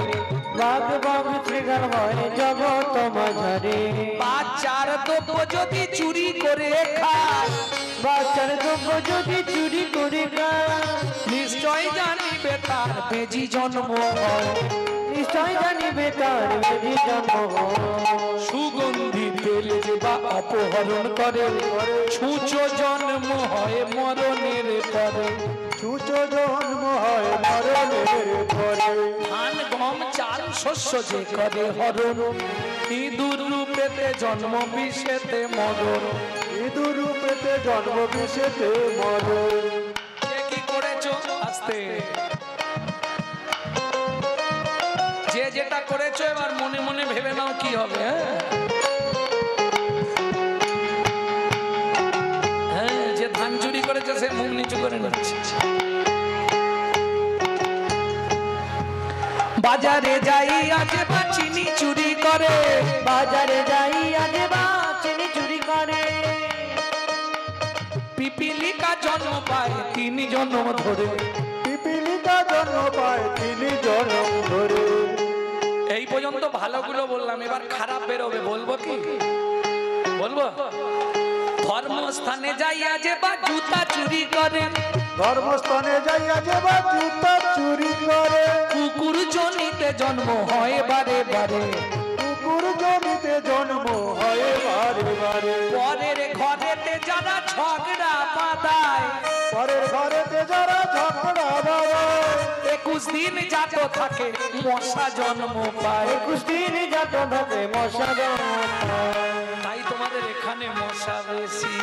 বাঘ বাঘ শ্রীগাল হয় জগৎ মাঝারে। বাচ্চার দ্রব্য যদি চুরি করে খায়, বাচ্চার দ্রব্য যদি চুরি করে খায়, নিশ্চয় জানিবে তার বেজি জন্ম হয়। নিশ্চয় জানিবে তার বেজি জন্ম হয়। সুগন্ধি তেল যে বা অপহরণ করে, ছুঁচো জন্ম হয় মরণের পরে। ছুঁচো জন্ম হয় মরণের পরে। ধান গম চাল শস্য যে করে হরণ, ইঁদুর রূপেতে জন্ম বিষেতে মরণ। ইঁদুর রূপেতে জন্ম বিষেতে মরণ। কি করেছো? আস্তে। যে যেটা করেছো এবার মনে মনে ভেবে নাও কি হবে। হ্যাঁ, যে ধান চুরি করেছে সে মুখ নিচু করে নিচ্ছে। বাজারে যাই আজ বা চিনি চুরি করে, বাজারে যাই আজ বা চিনি চুরি করে। পিপিলিকা জন্ম পায় 3 জন্ম ধরে। পিপিলিকা জন্ম পায় 3 জন্ম ধরে। এই পর্যন্ত ভালোগুলো বললাম, এবার খারাপ বেরোবে। বলবো কি? বলবো? ধর্মস্থানে যাইয়া যে বা জুতা চুরি করে, ধর্মস্থানে যাইয়া যে বা জুতা চুরি করে। কুকুর জনিতে জন্ম হয় বারে বারে, কুকুর জনিতে জন্ম হয় বারে বারে। পরের ঘরেতে যারা ঝগড়া বাঁধায়, পরের ঘরেতে যারা ঝগড়া বাঁধায়, 21 দিন জাত থাকে মশা জন্ম পায়। 21 দিন জাত থাকে মশা জন্ম পায়। তাই তোমাদের এখানে মশা বেশি।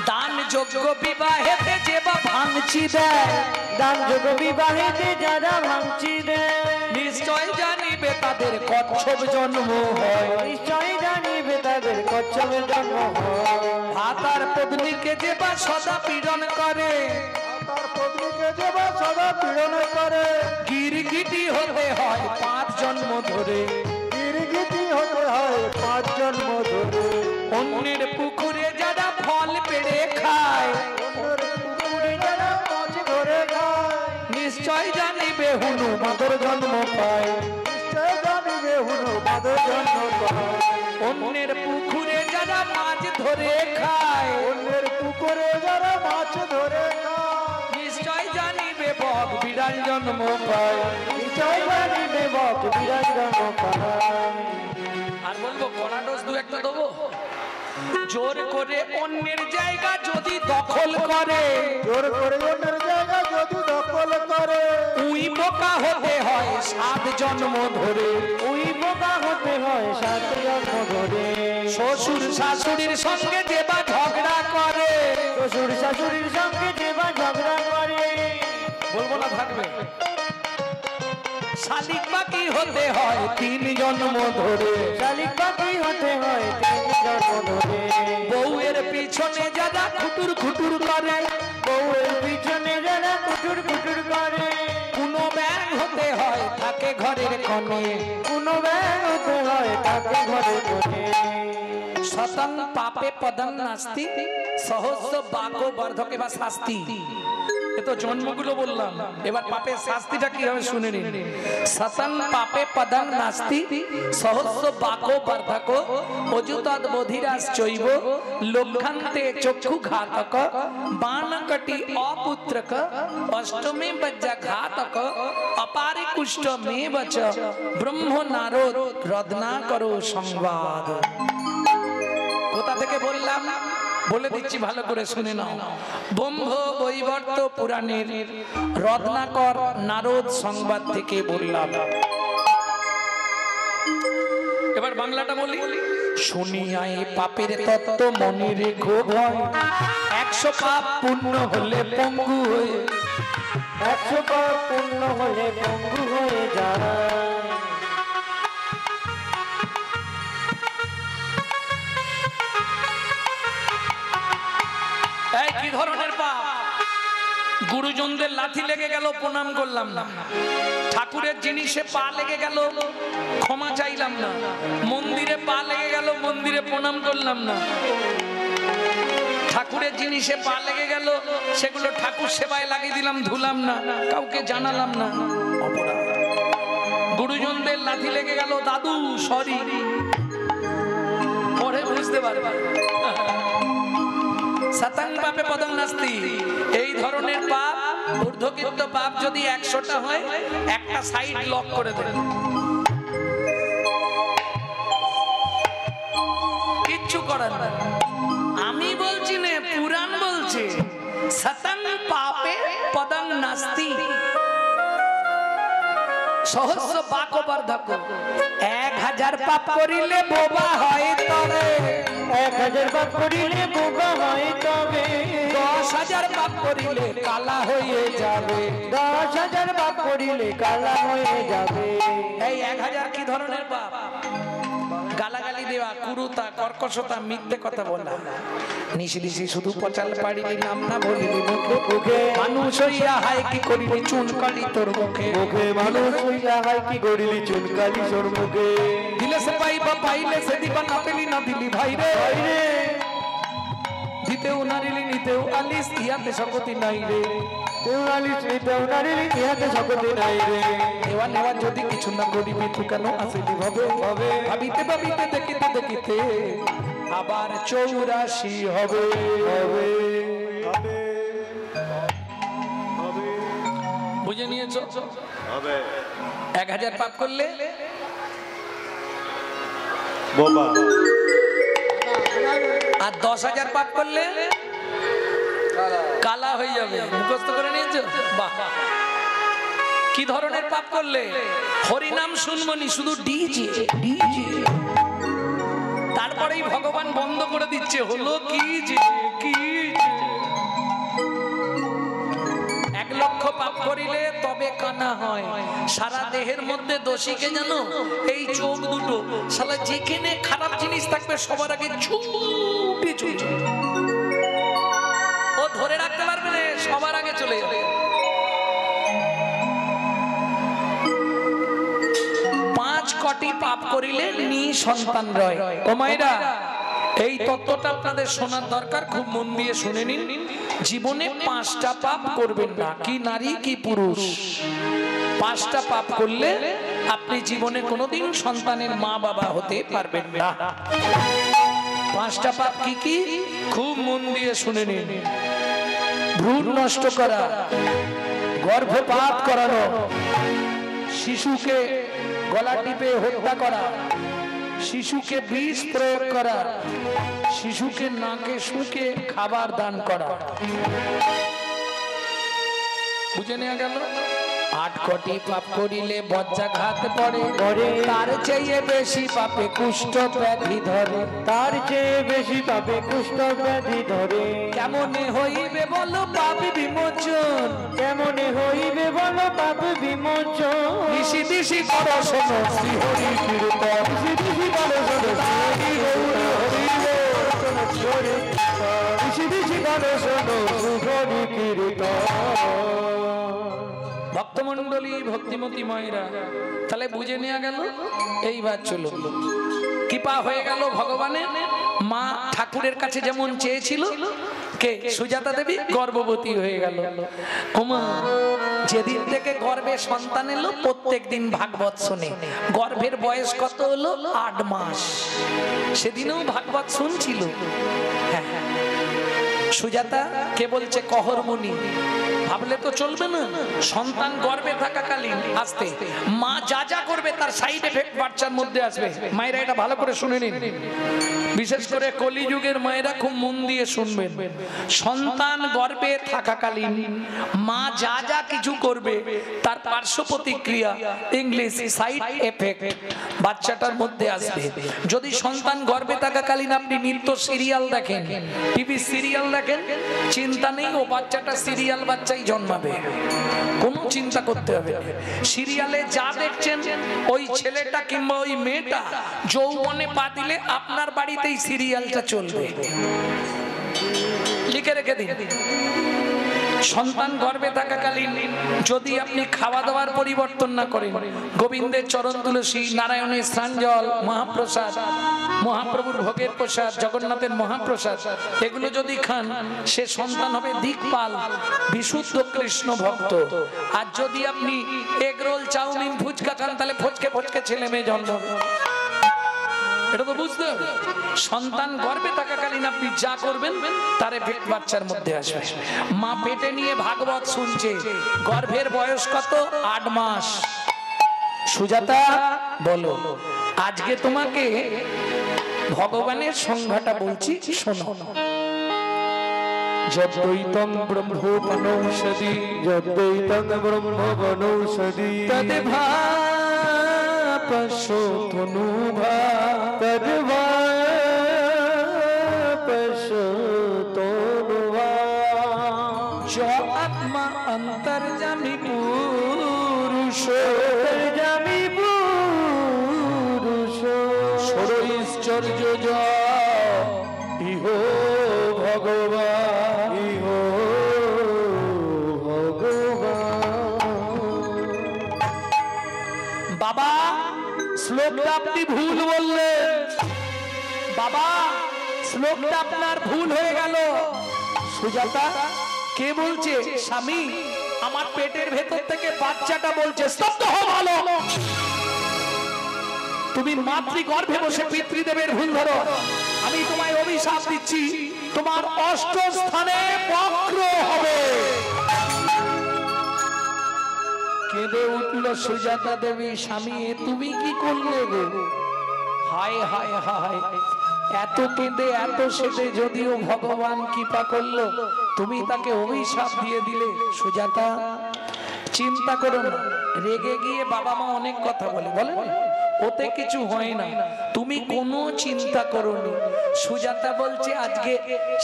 দান যোগ্য বিবাহেতে যে বা ভাঙচি দেয়, দান যোগ্য বিবাহেতে যারা ভাঙচি দেয়, নিশ্চয় জানিবে তাদের কচ্ছপ জন্ম হয়। নিশ্চয় জানিবে তাদের কচ্ছপের জন্ম হয়। ভাতার পত্নীকে যে বা সদা পীড়ন করে, তার পত্নীকে যে বা সদা পীড়ন করে, গিরগিটি হতে হয় 5 জন্ম ধরে। গিরগিটি হতে হয় 5 জন্ম ধরে। অন্যের পুকুরে যারা ফল পেড়ে জানিবে হুনু মাদর জন্ম পায়, নিশ্চয় জানিবে হুনু মাদর জন্ম পায়। অন্যের পুকুরে যারা মাছ ধরে খায়, অন্যের পুকুরে যারা মাছ ধরে খায়, নিশ্চয় জানিবে বক বিড়াল জন্ম পায়। নিশ্চয় জানিবে বক বিড়াল জন্ম পায়। আর বলবো কড়াডোজ দু একটা দেবো। জোর করে অন্যের জায়গা যদি দখল করে, জোর করে অন্যের জায়গা যদি দখল করে, উই বোকা হতে হয় 7 জন্ম ধরে। ওই বোকা হতে হয় 7 জন্ম ধরে। শ্বশুর শাশুড়ির সঙ্গে যে বা ঝগড়া করে, শ্বশুর শাশুড়ির সঙ্গে যে বা ঝগড়া করে, বলবো না থাকবে। শালিক বাকি হতে হয় 3 জন্ম ধরে। শালিক পাখি হতে হয় 3 জন্ম ধরে। বউয়ের পিছনে যারা খুটুর খুটুর করে, বউয়ের পিছনে যারা কুটুর কুটুর করে, কোনো ব্যাং হতে হয় থাকে ঘরের কোণে। কোনো ব্যাগ হতে হয় তাকে ঘরে ঘরে। শতং পাপে পদং নাস্তি সহস্র বাকো বর্ধকে বা শাস্তি। এ তো জন্মগুলো বললাম, এবার পাপের শাস্তিটা কি হবে শুনে নিন। শতং পাপে পদং নাস্তি সহস্র বাকো বর্ধক অযুতদ বধিরাশ্চৈব লোকান্তে চক্ষু ঘাতক বাণকটি অপুত্রক অষ্টমে বজ্জা ঘাতক অপারে কুষ্ঠ মে বচ ব্রহ্ম নারদ রদনা করো সংবাদ। কোথা থেকে বললাম বলে দিচ্ছি, ভালো করে শুনে নাও। ব্রহ্ম বৈবর্ত পুরাণের রত্নাকর নারদ সংবাদ থেকে বললাম। এবার বাংলাটা বলি। শুনিয়াই পাপের তত্ত্ব মনে রেখো ভয়, 100 পাপ পূর্ণ হলে পঙ্গু হয়ে, 100 পাপ পূর্ণ হলে পঙ্গু হয়ে যায়। এই কি ধরনের পাপ? গুরুজনদের লাথি লেগে গেল প্রণাম করলাম না, ঠাকুরের জিনিসে পা লেগে গেল ক্ষমা চাইলাম না, মন্দিরে পা লেগে গেল মন্দিরে প্রণাম করলাম না, ঠাকুরের জিনিসে পা লেগে গেল সেগুলো ঠাকুর সেবায় লাগিয়ে দিলাম ধুলাম না, কাউকে জানালাম না, অপরাধ। গুরুজনদের লাথি লেগে গেল দাদু সরি, পরে বুঝতে পারবে। শতং পাপে পদং নাস্তি, এই ধরনের পাপ ঊর্ধ্বকৃত পাপ যদি 100টা হয় একটা সাইড লক করে দেবে, কিচ্ছু করার না। আমি বলছি না, পুরাণ বলছে শতং পাপে পদং নাস্তি সহস্র বাকো বর্ধক। 1000 পাপ করিলে বোবা হয় তবে, 1000 পাপ করিলে বোবা হয় তবে, 10,000 পাপ করিলে কালা হয়ে যাবে। 10,000 পাপ করিলে কালা হয়ে যাবে। এই 1000 কি ধরনের পাপ? গালাগালি দেওয়া, কুরুতা, কর্কশতা, মিথ্যে কথা বলা, নিশি নিশি শুধু পচাল পাড়িলি নাম না বলিলি মুখে মুখে, মানুষ হইয়া হায় কি করিলি চুনকালি তোর মুখে মুখে, মানুষ হইয়া হয় কি করিলি চুনকালি তোর মুখে। দিলে সে পাইবা পাইলে সে দিবা, না পেলি না দিলি ভাই রে, দিতেও নারিলি নিতেও আলিস ইহাতে শকতি নাই রে, দেওয়া নেওয়া যদি কিছু না করিবি তুই কেন আসিলি ভাবে, ভাবিতে ভাবিতে দেখিতে দেখিতে আবার 84 হবে। বুঝে নিয়েছো? 1000 পাপ করলে বোবা, আর 10,000 পাপ করলে কালা হয়ে যাবে। মুখস্থ করে নিয়েছো? বাহ। কি ধরনের পাপ করলে? হরিনাম শুনবনি, শুধু ডিজে ডিজে, তারপরেই ভগবান বন্ধ করে দিচ্ছে, হলো কি যে কি যে। 1 লক্ষ পাপ করিলে তবে কানা হয়। সারা দেহের মধ্যে দোষীকে জানো? এই চোখ দুটো, শালা যেখানে খারাপ জিনিস থাকবে সবার আগে ছুটে চলে, ও ধরে রাখতে পারবে না, সবার আগে চলে যাবে। 5 কোটি পাপ করিলে নিঃসন্তান রয়। ও মায়েরা, এই তত্ত্বটা আপনাদের শোনার দরকার, খুব মন দিয়ে শুনে নিন। জীবনে 5টা পাপ করবেন না, কি নারী কি পুরুষ। 5টা পাপ করলে আপনি জীবনে কোনোদিন সন্তানের মা বাবা হতে পারবেন না। 5টা পাপ কি কি? খুব মন দিয়ে শুনে নিন। ভ্রূণ নষ্ট করা, গর্ভপাত করানো, শিশুকে গলা টিপে হত্যা করা, শিশুকে বিষ প্রয়োগ করা, শিশুকে নাকে শুকে খাবার দান করা। বুঝে নেওয়া গেল? 8 কোটি পাপ করিলে বজ্রাঘাত পড়ে, তার চেয়ে বেশি পাপে কুষ্ঠ ব্যাধি ধরে, তার চেয়ে বেশি পাপে কুষ্ঠ ব্যাধি ধরে। কেমনে হইবে বলো পাপ বিমোচন, কেমনে হইবে বলো পাপ বিমোচন। দিশি দিশি করো শোনো শ্রী হরি কীর্তন, দিশি দিশি করো শোনো শ্রী হরি কীর্তন, দিশি দিশি করো শোনো শ্রী হরি কীর্তন। ভক্তমন্ডলী, ভক্তিমতী মায়েরা, তাহলে বুঝে নেওয়া গেল। এইবার চলো, কৃপা হয়ে গেল ভগবানের। মা ঠাকুরের কাছে যেমন চেয়েছিল, কে? সুজাতা দেবী গর্ভবতী হয়ে গেল। ওমা, যেদিন থেকে গর্ভে সন্তান এলো প্রত্যেক দিন ভাগবত শুনে। গর্ভের বয়স কত হলো? 8 মাস। সেদিনও ভাগবত শুনছিল। হ্যাঁ, সুজাতা কে বলছে? কহরমণি। ভাবলে তো চলবে না। সন্তান গর্ভে থাকাকালীন আসতে মা যা যা করবে তার সাইড এফেক্ট বাচ্চার মধ্যে আসবে। মায়েরা এটা ভালো করে শুনে নিন, বিশেষ করে কলিযুগের মায়েরা খুব মন দিয়ে শুনবেন। সন্তান গর্ভে থাকাকালীন মা যা যা কিছু করবে তার পার্শ্ব প্রতিক্রিয়া, ইংলিশ সাইড এফেক্ট, বাচ্চাটার মধ্যে আসবে। যদি সন্তান গর্ভে থাকাকালীন আপনি নিত্য সিরিয়াল দেখেন, টিভি সিরিয়াল দেখেন, চিন্তা নেই, ও বাচ্চাটা সিরিয়াল বাচ্চাই জন্মাবে, কোনো চিন্তা করতে হবে না। সিরিয়ালে যা দেখছেন ওই ছেলেটা কিংবা ওই মেয়েটা যৌবনে পা দিলে আপনার বাড়িতেই সিরিয়ালটা চলবে। লিখে রেখে দিন। সন্তান গর্ভে থাকাকালীন যদি আপনি খাওয়া দাওয়ার পরিবর্তন না করেন, গোবিন্দের চরণ তুলসী, নারায়ণের স্নান জল, মহাপ্রসাদ, মহাপ্রভুর ভোগের প্রসাদ, জগন্নাথের মহাপ্রসাদ, এগুলো যদি খান, সে সন্তান হবে দিকপাল, বিশুদ্ধ কৃষ্ণ ভক্ত। আর যদি আপনি এগ রোল, চাউমিন, ফুচকা খান, তাহলে ফচকে ফচকে ছেলে মেয়ে জন্মাবে। এটা তো বুঝতে হবে। সন্তান গর্ভে থাকাকালীন আপনি যা করবেন তার এফেক্ট বাচ্চার মধ্যে আসবে। মা পেটে নিয়ে ভাগবত শুনছে, গর্ভের বয়স কত? 8 মাস। সুজাতা বলো, আজকে তোমাকে ভগবানের সংজ্ঞাটা বলছি, শোনো। যদ্বৈতং ব্রহ্ম বনৌষধি, যদ্বৈতং ব্রহ্ম বনৌষধি, তদ্ভা পশোতনুভা, তদ্ভা পশোতনুভা। जो आत्मा अंतर्जामी पुरुष, অন্তর্যামী পুরুষ, ষড়ৈশ্বর্য ইহ ভগবান, ইহ ভগবান। বাবা শ্লোকটা আপনি ভুল বললেন। বাবা শ্লোকটা আপনার ভুল হয়ে গেল। সুজাতা কে বলছে? স্বামী। আমার পেটের ভেতর থেকে বাচ্চাটা বলছে, স্তব্ধ হও ভালো। তুমি মাতৃগর্ভে বসে পিতৃদেবের ভুল ধরো। আমি তোমায় অভিশাপ দিচ্ছি, তোমার 8ম স্থানে বক্র হবে। কেঁদে উঠল সুজাতা দেবী, স্বামী এ তুমি কি করলে গো? হায় হায় হায়, এত কেঁদে এত সেদে যদিও ভগবান কৃপা করলো, তুমি তাকে অভিশাপ দিয়ে দিলে। সুজাতা চিন্তা করো না, রেগে গিয়ে বাবা মা অনেক কথা বলে, বলে ওতে কিছু হয় না, তুমি কোনো চিন্তা করোনি। সুজাতা বলছে আজকে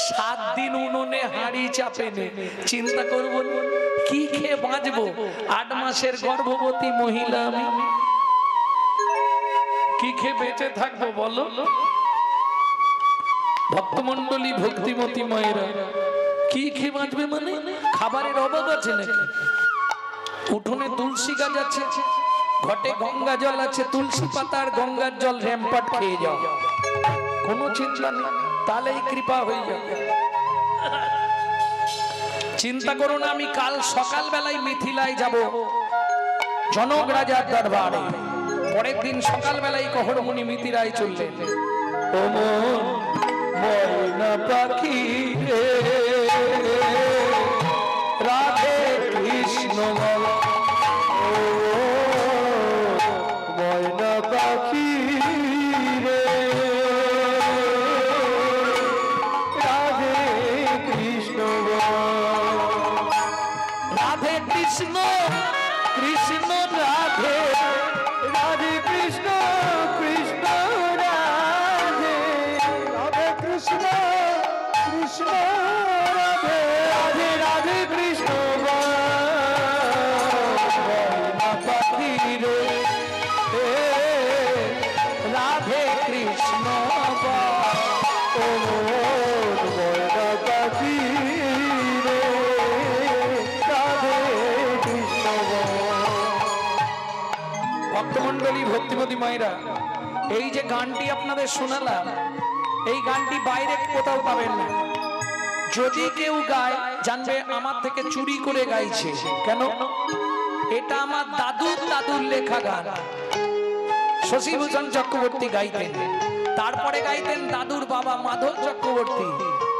7 দিন উনুনে হাঁড়ি চাপে নে, চিন্তা করবো কি খেয়ে বাঁচবো? 8 মাসের গর্ভবতী মহিলা আমি, কি খেয়ে বেঁচে থাকবো বলো? ভক্তমন্ডলী, ভক্তিমতী মায়েরা, কি খেয়ে বাঁচবে মানে? খাবারের অভাব আছে নাকি? উঠোনে তুলসী গাছ আছে, ঘটে গঙ্গা জল আছে, তুলসী পাতা আর গঙ্গার জল র্যাম্পাট খেয়ে যাও, কোনো চিন্তা নেই, তাহলেই কৃপা হয়ে যাবে। চিন্তা করো না, আমি কাল সকাল বেলায় মিথিলায় যাব, জনক রাজার দরবারে। পরের দিন সকালবেলায় কহরমণি মিতিরায় চললেন। ও মন ময়না পাখি রে রাধে কৃষ্ণ বল, ও ময়না পাখি রে রাধে কৃষ্ণ বল। রাধে কৃষ্ণ কৃষ্ণ রাধে, রাধে কৃষ্ণ কৃষ্ণ রাধে, রাধে কৃষ্ণ কৃষ্ণ রাধে, রাধে রাধে কৃষ্ণ ময়না পাখি রে রাধে কৃষ্ণ ও ময়না পাখি রে রাধে কৃষ্ণ। ভক্তমন্ডলী, ভক্তিমতী মায়েরা, এই যে গানটি আপনাদের শোনালাম, এই গানটি বাইরে কোথাও পাবেন না। যদি কেউ গায় জানবে আমার থেকে চুরি করে গাইছে। কেন? এটা আমার দাদুর লেখা গান। শশীভূষণ চক্রবর্তী গাইতেন, তারপরে গাইতেন দাদুর বাবা মাধব চক্রবর্তী,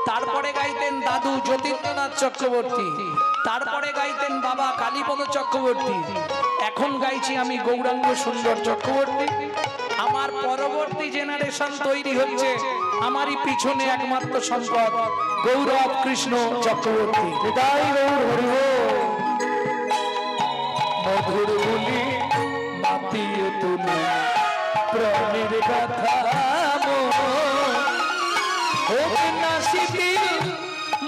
তারপরে গাইতেন দাদু যতীন্দ্রনাথ চক্রবর্তী, তারপরে গাইতেন বাবা কালীপদ চক্রবর্তী। এখন গাইছি আমি গৌরাঙ্গ সুন্দর চক্রবর্তী। আমার পরবর্তী জেনারেশন তৈরি হচ্ছে, আমারই পিছনে একমাত্র সম্পদ গৌরব কৃষ্ণ চক্রবর্তী। হৃদয় গৌর হরি বল। মধুর বলি মাতিয়ে তুলি প্রাণের কথা হোক না শিথিল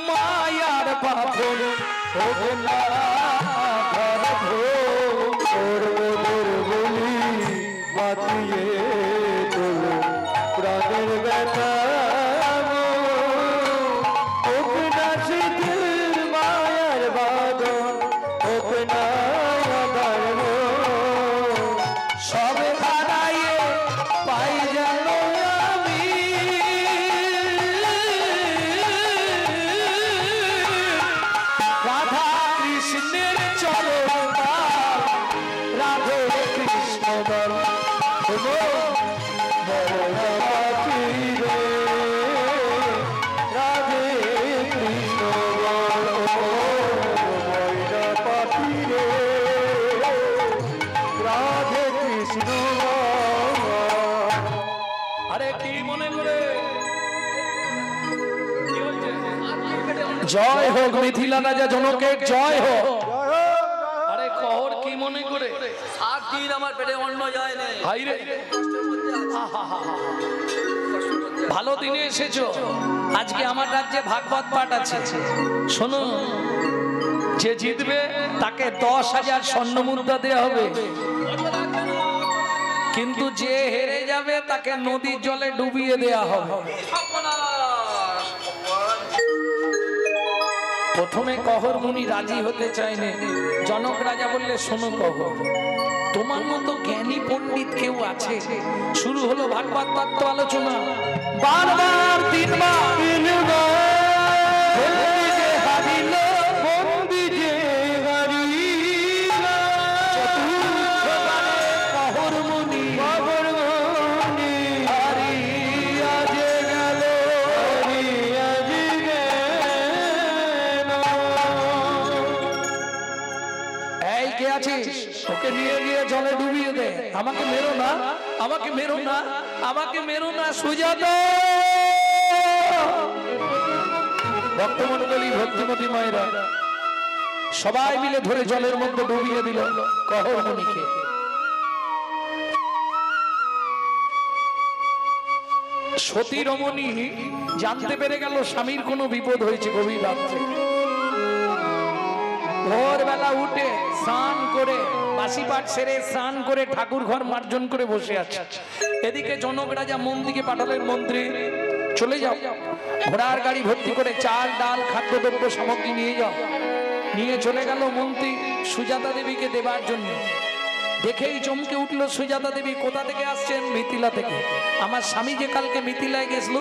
মায়ার বাঁধন, হোক না মধুর বলি মাতিয়ে তুলি প্রাণের ব্যথা হোক না শিথিল মায়ার বাঁধন, হোক না ধর্ম সব হারাইয়ে পাই যেন আমি রাধা কৃষ্ণের চরণ, রাধে কৃষ্ণ বল। ময়না পাখি রে রাধে কৃষ্ণ বল, ময়না পাখি রে রাধে কৃষ্ণ বল। আরে কি মনে করে? জয় হোক মিথিলা রাজা জনকের জয় হোক। আরে কহর কি মনে করে? 7 দিন আমার পেটে অন্ন যায় না। হাই রে, ভালো দিনে এসেছো। আজকে আমার রাজ্যে ভাগবত পাঠ আছে। শোনো, যে জিতবে তাকে 10,000 স্বর্ণ মুদ্রা দেওয়া হবে, কিন্তু যে হেরে যাবে তাকে নদীর জলে ডুবিয়ে দেওয়া হবে। প্রথমে কহর মুনি রাজি হতে চায়নি। জনক রাজা বললে, শোনো কহর, তোমার মতো জ্ঞানী পণ্ডিত কেউ আছে? শুরু হলো ভাগবত তত্ত্ব আলোচনা। বারবার 3 বার বন্দি যে হারিল চতুর্থবারে কহর মুনি বাবর মনি হারিয়া যে গেল। হারিয়া যে গেল। এই কে আছিস? ওকে নিয়ে গিয়ে জলে ডুবিয়ে দে। আমাকে মেরো না, আমাকে মেরো না, আমাকে মেরো না সুজাতা। ভক্তমন্ডলী, ভক্তিমতী মায়েরা সবাই মিলে ধরে জলের মধ্যে ডুবিয়ে দিল কহর মুনিকে। সতী রমণী জানতে পেরে গেল স্বামীর কোনো বিপদ হয়েছে গভীর রাত্রে। ভোরবেলা উঠে স্নান করে, বাসি পাঠ সেরে স্নান করে ঠাকুর ঘর মার্জন করে বসে আছে। এদিকে জনক রাজা মন্ত্রীকে পাঠালেন, মন্ত্রী চলে যাও, ঘোড়ার গাড়ি ভর্তি করে চাল ডাল খাদ্যদ্রব্য সামগ্রী নিয়ে যাও। নিয়ে চলে গেল মন্ত্রী সুজাতা দেবীকে দেবার জন্য। দেখেই চমকে উঠলো সুজাতা দেবী, কোথা থেকে আসছেন? মিথিলা থেকে। আমার স্বামী যে কালকে মিথিলায় গেছিল,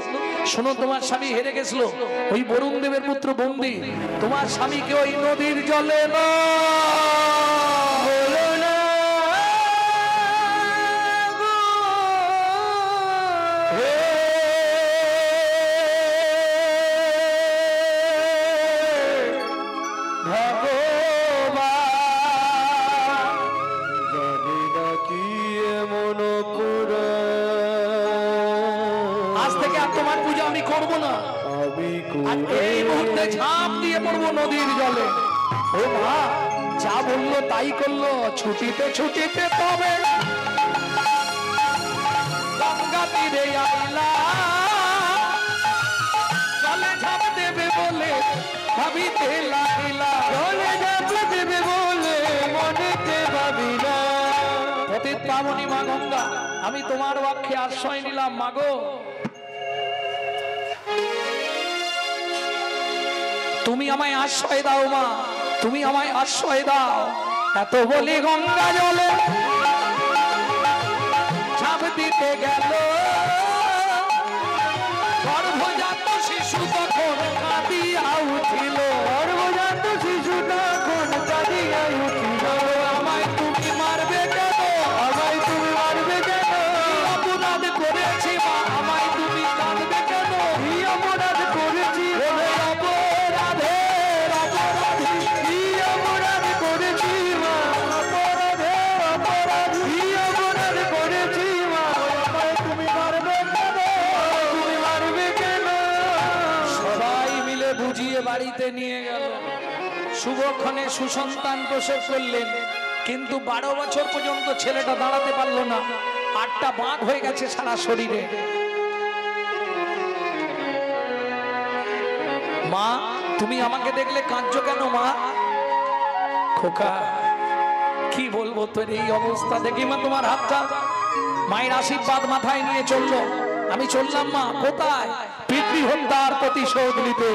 শোনো তোমার স্বামী হেরে গেছিল, ওই বরুণ দেবের পুত্র বন্দী। তোমার স্বামীকে ওই নদীর জলে না থেকে আর তোমার পূজা আমি করব না। আমি আর এই মুহূর্তে ঝাঁপ দিয়ে পড়বো নদীর জলে। ও মা যা বললো তাই করলো, ছুটিতে ছুটিতে তবে গঙ্গা তীরে আইলা, জলে ঝাঁপ দেবে বলে ভাবিতে লাগিলা, জলে ঝাঁপ দেবে বলে মনেতে ভাবিলা। পতিত পাবনী মা গঙ্গা, আমি তোমার পক্ষে আশ্রয় নিলাম মাগো। তুমি আমায় আশ্রয় দাও মা, তুমি আমায় আশ্রয় দাও। এত বলি গঙ্গা জলে ঝাঁপ দিতে গেল, গর্ভজাত শিশু তখন কাঁদিয়া উঠিল, গর্ভজাত শিশু তখন কাঁদিয়া উঠিল। আমায় তুমি মারবে কেন, আমায় তুমি মারবে কেন, অপরাধ করেছি মা, আমায় তুমি কাঁদবে কেন, কি অপরাধ করেছি, ওরে অপরাধের অপরাধী, কি অপরাধ করেছি মা, অপরাধে অপরাধ, কি অপরাধ করেছি মা, আমায় তুমি মারবে কেন, তুমি মারবে কেন। সবাই মিলে বুঝিয়ে বাড়িতে নিয়ে গেল। শুভক্ষণে সুসন্তান প্রসব করলেন, কিন্তু 12 বছর পর্যন্ত ছেলেটা দাঁড়াতে পারলো না, 8টা বাঁক হয়ে গেছে সারা শরীরে। মা তুমি আমাকে দেখলে কাঁদছো কেন মা? খোকা কি বলবো তোর এই অবস্থা দেখি মা, তোমার হাতটা। মায়ের আশীর্বাদ মাথায় নিয়ে চললো, আমি চললাম মা। কোথায়? পিতৃ হত্যার প্রতিশোধ নিতে।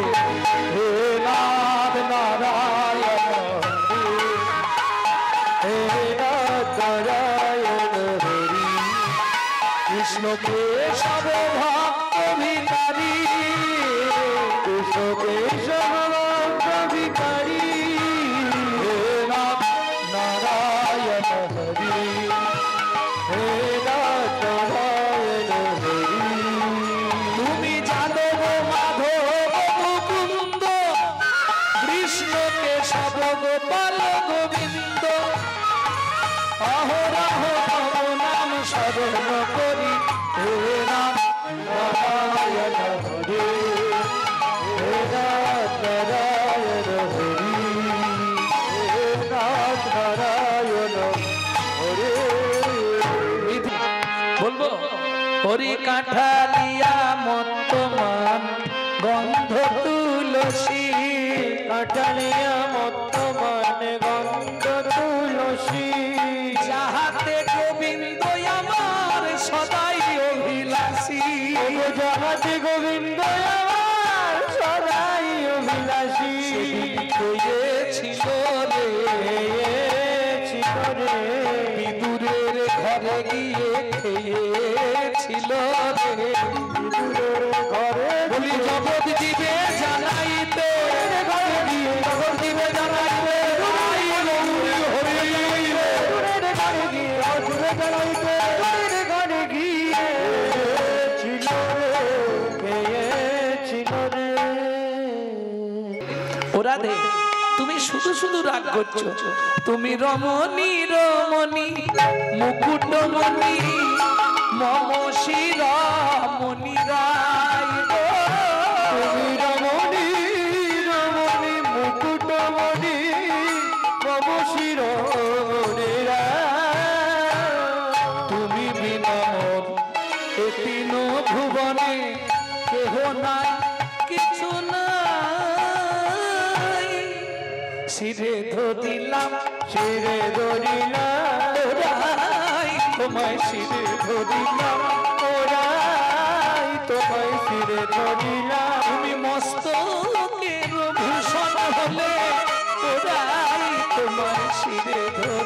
হে নাথ নারায়ণ হে নাথ নারায়ণ হরি, কৃষ্ণকে সব ভক্ত ভিখারি, কৃষ্ণ কেশব ভক্ত ভিখারি। হে নাথ নারায়ণ হরি, হে নাথ নারায়ণ হরি। তুমি যাদব মাধব মুকুন্দ, কৃষ্ণকে সব গোপাল গোবিন্দ, অহরহ তব নাম স্মরণ করি। হে নাম নারায়ণ হরি, হে নাথ নারায়ণ হরি, হে নাথ নারায়ণ হরি। বলবো হরি কাঠালিয়া মত্তমান গন্ধ তুলসী, কাটালিয়া মত্তমান গন্ধ তুলসী, যাহাতে গোবিন্দ আমার সদাই অভিলাষী। যাহাতে গোবিন্দ আমার সদাই অভিলাষী। ছিল রে ছিল রে বিদুরের ঘরে গিয়ে খেয়েছিল রে, বিদুরের ঘরে বলি জগৎ জীবে জানাইতে, ঘরে গিয়ে জগৎ জীবে জানাইতে আই গৌরী হরি। বিদুরের ঘরে গিয়ে অসুরে জ্বালাইতে, বিদুরের ঘরে গিয়ে ছিল রে খেয়েছিল রে। ওরা দে তুমি শুধু শুধু রাগ করছো, তুমি রমণী রমণী মুকুটমণি মম শিরমণি রায় গো। তুমি রমণী রমণী মুকুটমণি মম শিরোমণি রায়। তুমি বিনা মোর এ তিন ভুবনে কেহ নাই কিছু নাই, শিরে ধরিলাম শিরে ধরিলাম ওরাই তোমায় শিরে ধরিলাম, ওরাই তোমায় শিরে ধরিলাম। তুমি মস্তকের ভূষণ হলে ওরাই তোমায় শিরে ধরিলাম।